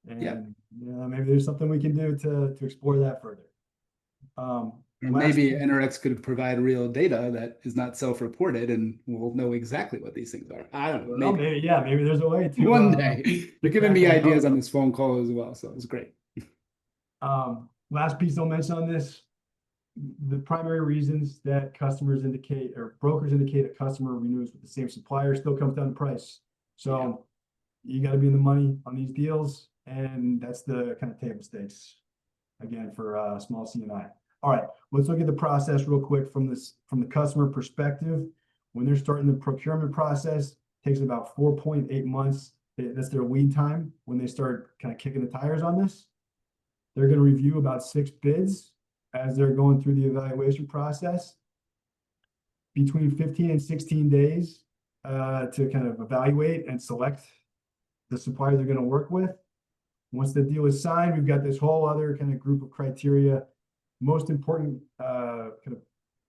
And maybe there's something we can do to explore that further. Or maybe Enerex could provide real data that is not self-reported, and we'll know exactly what these things are. I don't know. Well, maybe there's a way to one day. You're giving me ideas on this phone call as well, so it's great. Last piece I'll mention on this: the primary reasons that customers indicate or brokers indicate a customer renews with the same supplier still comes down to price. So you got to be in the money on these deals, and that's the kind of table stakes again for small C&I. All right, let's look at the process real quick from the customer perspective. When they're starting the procurement process, it takes about 4.8 months. That's their lead time when they start kind of kicking the tires on this. They're going to review about 6 bids as they're going through the evaluation process. Between 15 and 16 days to kind of evaluate and select the supplier they're going to work with. Once the deal is signed, we've got this whole other kind of group of criteria. Most important kind of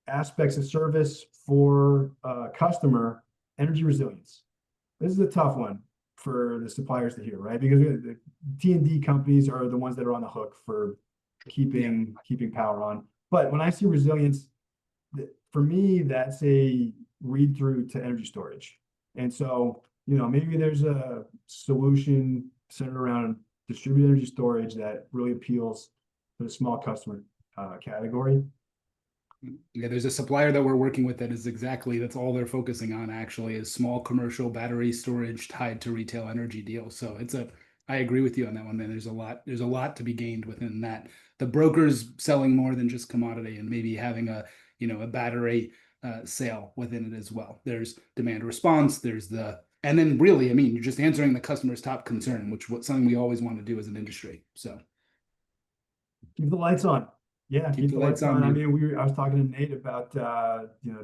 aspects of service for customer: energy resilience. This is a tough one for the suppliers to hear, right? Because the T&D companies are the ones that are on the hook for keeping power on. But when I see resilience, for me, that's a read through to energy storage. And so, maybe there's a solution centered around distributed energy storage that really appeals to the small customer category. Yeah, there's a supplier that we're working with that is that's all they're focusing on, actually, is small commercial battery storage tied to retail energy deals. So I agree with you on that one, man. There's a lot to be gained within that. The brokers selling more than just commodity, and maybe having a battery sale within it as well. There's demand response, and then really, you're just answering the customer's top concern, which is something we always want to do as an industry. So keep the lights on. Yeah, keep the lights on. I was talking to Nate about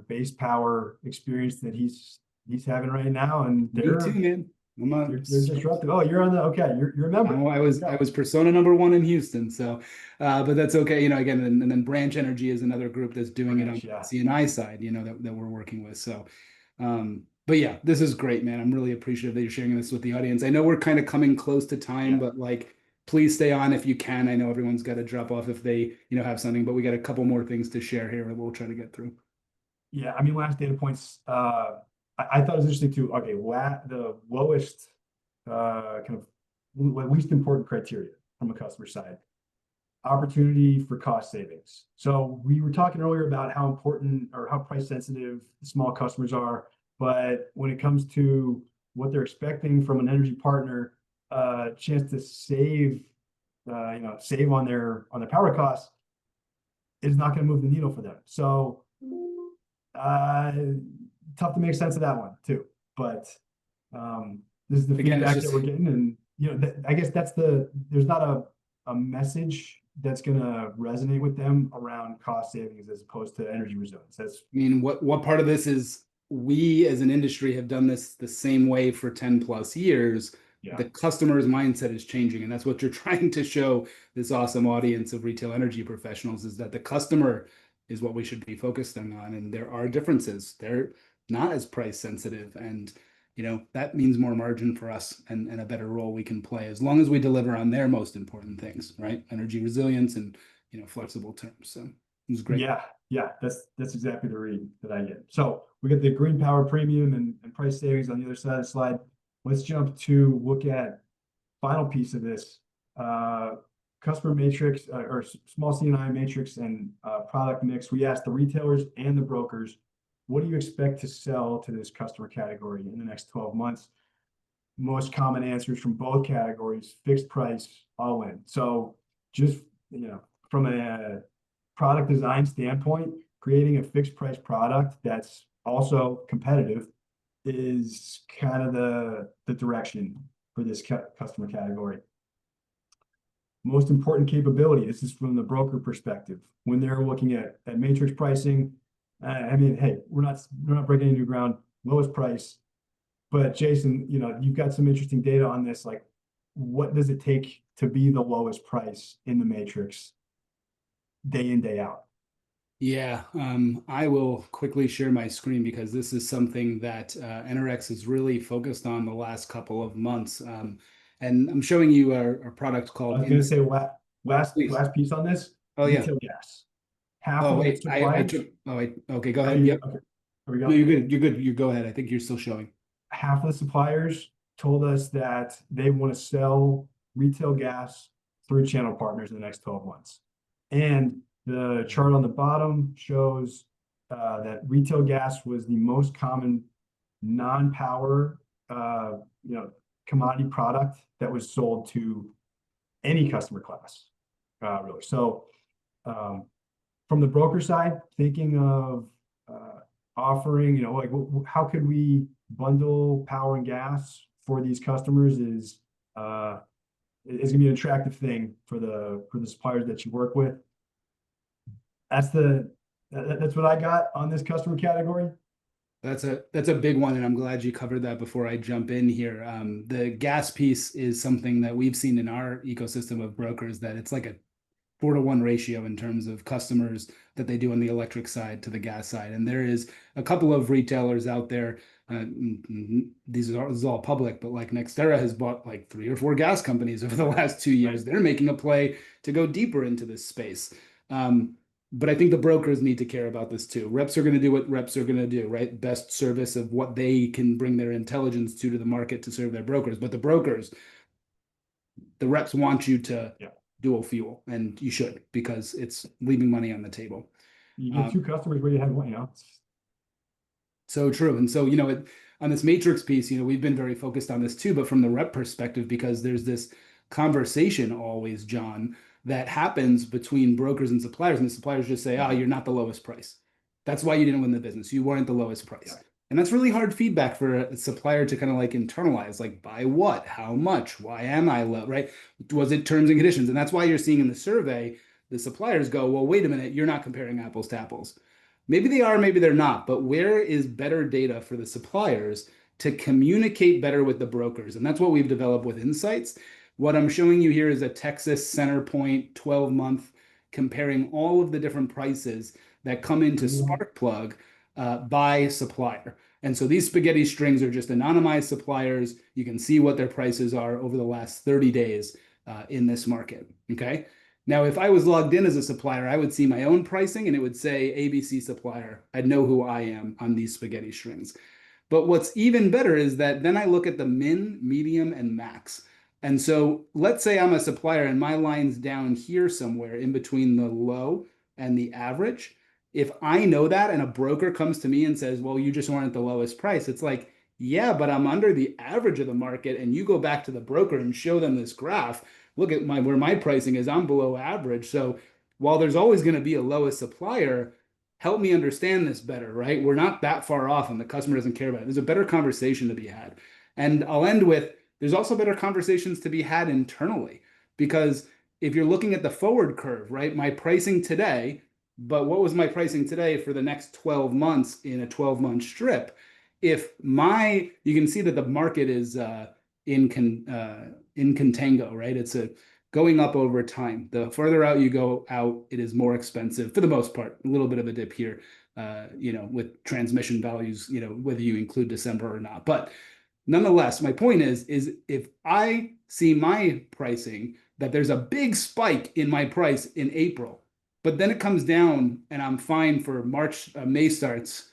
base power experience that he's having right now, and me too, man. They're disruptive. Oh, you're on the okay. You're a member. I was persona number 1 in Houston, so but that's okay. Again, and then Branch Energy is another group that's doing it on the C&I side. That we're working with. So, but yeah, this is great, man. I'm really appreciative that you're sharing this with the audience. I know we're kind of coming close to time, but please stay on if you can. I know everyone's got to drop off if they have something, but we got a couple more things to share here that we'll try to get through. Yeah, last data points. I thought it was interesting too. Okay, the lowest kind of least important criteria from a customer side: opportunity for cost savings. So we were talking earlier about how important or how price sensitive small customers are, but when it comes to what they're expecting from an energy partner, chance to save on their power costs is not going to move the needle for them. So tough to make sense of that one too. But this is the feedback that we're getting, and I guess there's not a message that's going to resonate with them around cost savings as opposed to energy resilience. What part of this is we as an industry have done this the same way for 10 plus years. The customer's mindset is changing, and that's what you're trying to show this awesome audience of retail energy professionals, is that the customer is what we should be focusing on. And there are differences. They're not as price sensitive. And, that means more margin for us and a better role we can play as long as we deliver on their most important things, right? Energy resilience and, flexible terms. So it was great. Yeah, that's exactly the read that I get. So we get the green power premium and price savings on the other side of the slide. Let's jump to look at final piece of this, customer matrix or small C&I matrix and product mix. We asked the retailers and the brokers, what do you expect to sell to this customer category in the next 12 months? Most common answers from both categories, fixed price, all in. So just, from a product design standpoint, creating a fixed price product that's also competitive is kind of the direction for this customer category. Most important capability, this is from the broker perspective. When they're looking at matrix pricing, I mean, hey, we're not breaking any new ground, lowest price. But Jason, you've got some interesting data on this. Like, what does it take to be the lowest price in the matrix day in, day out? Yeah, I will quickly share my screen because this is something that Enerex has really focused on the last couple of months. And I'm showing you our product I called. was going to say Please. last piece on this. Oh yeah. Retail gas. Half Oh of the wait, I suppliers. took. Oh wait. Okay, go ahead. Yep. Okay, here we go. No, you're good. You're good. You go ahead. I think you're still showing. Half of the suppliers told us that they want to sell retail gas through channel partners in the next 12 months. And the chart on the bottom shows that retail gas was the most common non-power commodity product that was sold to any customer class, really. So from the broker side, thinking of offering, like how could we bundle power and gas for these customers is gonna be an attractive thing for the suppliers that you work with. That's what I got on this customer category. That's a big one, and I'm glad you covered that before I jump in here. The gas piece is something that we've seen in our ecosystem of brokers, that it's like a 4-to-1 ratio in terms of customers that they do on the electric side to the gas side. And there is a couple of retailers out there. This is all public, but like Nextera has bought like 3 or 4 gas companies over the last 2 years. They're making a play to go deeper into this space. But I think the brokers need to care about this too. Reps are going to do what reps are going to do, right? Best service of what they can bring their intelligence to the market to serve their brokers. But the reps want you to dual fuel, and you should, because it's leaving money on the table. You get 2 customers where you have one, So true. And so, on this matrix piece, we've been very focused on this too, but from the rep perspective, because there's this conversation always, John, that happens between brokers and suppliers, and the suppliers just say, oh, you're not the lowest price. That's why you didn't win the business. You weren't the lowest price. Yeah. And that's really hard feedback for a supplier to kind of like internalize, like by what, how much, why am I low, right? Was it terms and conditions? And that's why you're seeing in the survey, the suppliers go, well, wait a minute, you're not comparing apples to apples. Maybe they are, maybe they're not, but where is better data for the suppliers to communicate better with the brokers? And that's what we've developed with Insights. What I'm showing you here is a Texas Centerpoint 12-month comparing all of the different prices that come into Sparkplug by supplier. And so these spaghetti strings are just anonymized suppliers. You can see what their prices are over the last 30 days in this market, okay? Now, if I was logged in as a supplier, I would see my own pricing and it would say ABC supplier. I'd know who I am on these spaghetti strings. But what's even better is that then I look at the min, medium, and max. And so let's say I'm a supplier and my line's down here somewhere in between the low and the average. If I know that and a broker comes to me and says, well, you just weren't at the lowest price, it's like, yeah, but I'm under the average of the market. And you go back to the broker and show them this graph. Look at where my pricing is. I'm below average. So while there's always going to be a lowest supplier, help me understand this better, right? We're not that far off and the customer doesn't care about it. There's a better conversation to be had. And I'll end with, there's also better conversations to be had internally, because if you're looking at the forward curve, right, my pricing today, but what was my pricing today for the next 12 months in a 12-month strip? You can see that the market is in contango, right? It's going up over time. The further out you go out, it is more expensive for the most part. A little bit of a dip here, with transmission values, whether you include December or not. But nonetheless, my point is if I see my pricing that there's a big spike in my price in April, but then it comes down and I'm fine for March, May starts,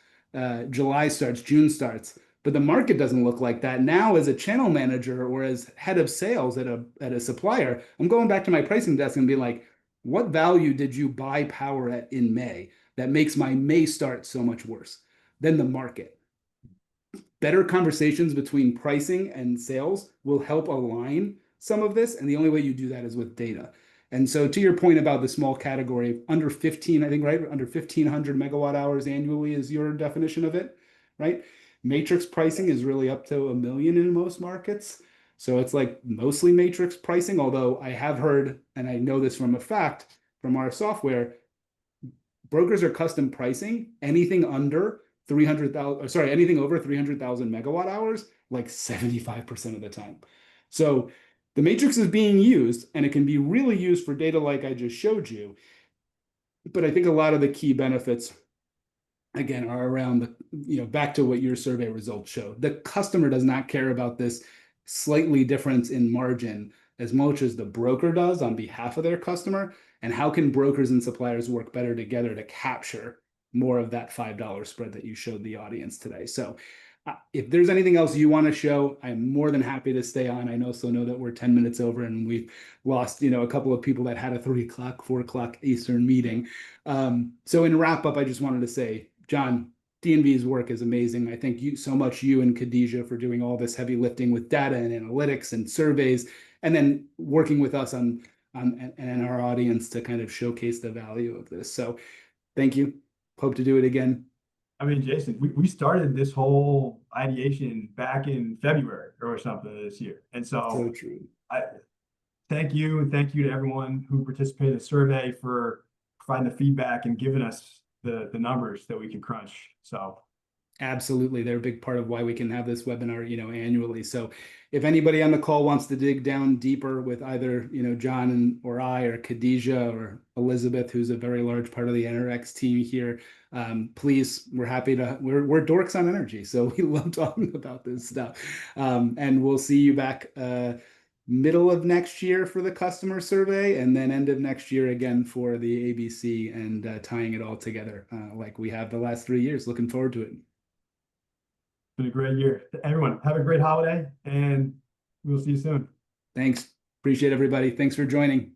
July starts, June starts. But the market doesn't look like that. Now, as a channel manager or as head of sales at a supplier, I'm going back to my pricing desk and be like, what value did you buy power at in May that makes my May start so much worse than the market? Better conversations between pricing and sales will help align some of this. And the only way you do that is with data. And so to your point about the small category, under 15, I think, right? Under 1,500 megawatt hours annually is your definition of it, right? Matrix pricing is really up to $1 million in most markets. So it's like mostly matrix pricing, although I have heard, and I know this from a fact from our software, brokers are custom pricing anything under 300,000, sorry, anything over 300,000 megawatt hours, like 75% of the time. So the matrix is being used and it can be really used for data like I just showed you. But I think a lot of the key benefits, again, are around back to what your survey results show. The customer does not care about this slightly difference in margin as much as the broker does on behalf of their customer. And how can brokers and suppliers work better together to capture more of that $5 spread that you showed the audience today? So if there's anything else you want to show, I'm more than happy to stay on. I also know that we're 10 minutes over and we've lost, a couple of people that had a 3 o'clock, 4 o'clock Eastern meeting. So in wrap up, I just wanted to say, John, DNV's work is amazing. I thank you so much, you and Khadija, for doing all this heavy lifting with data and analytics and surveys, and then working with us and our audience to kind of showcase the value of this. So thank you. Hope to do it again. I mean, Jason, we started this whole ideation back in February or something this year. And so true. I thank you, and thank you to everyone who participated in the survey for providing the feedback and giving us the numbers that we can crunch. So absolutely, they're a big part of why we can have this webinar, annually. So if anybody on the call wants to dig down deeper with either, John or I or Khadija or Elizabeth, who's a very large part of the Enerex team here, please, we're happy to, we're dorks on energy. So we love talking about this stuff. And we'll see you back middle of next year for the customer survey, and then end of next year again for the ABC, and tying it all together like we have the last 3 years. Looking forward to it. It's been a great year. Everyone, have a great holiday, and we'll see you soon. Thanks. Appreciate everybody. Thanks for joining.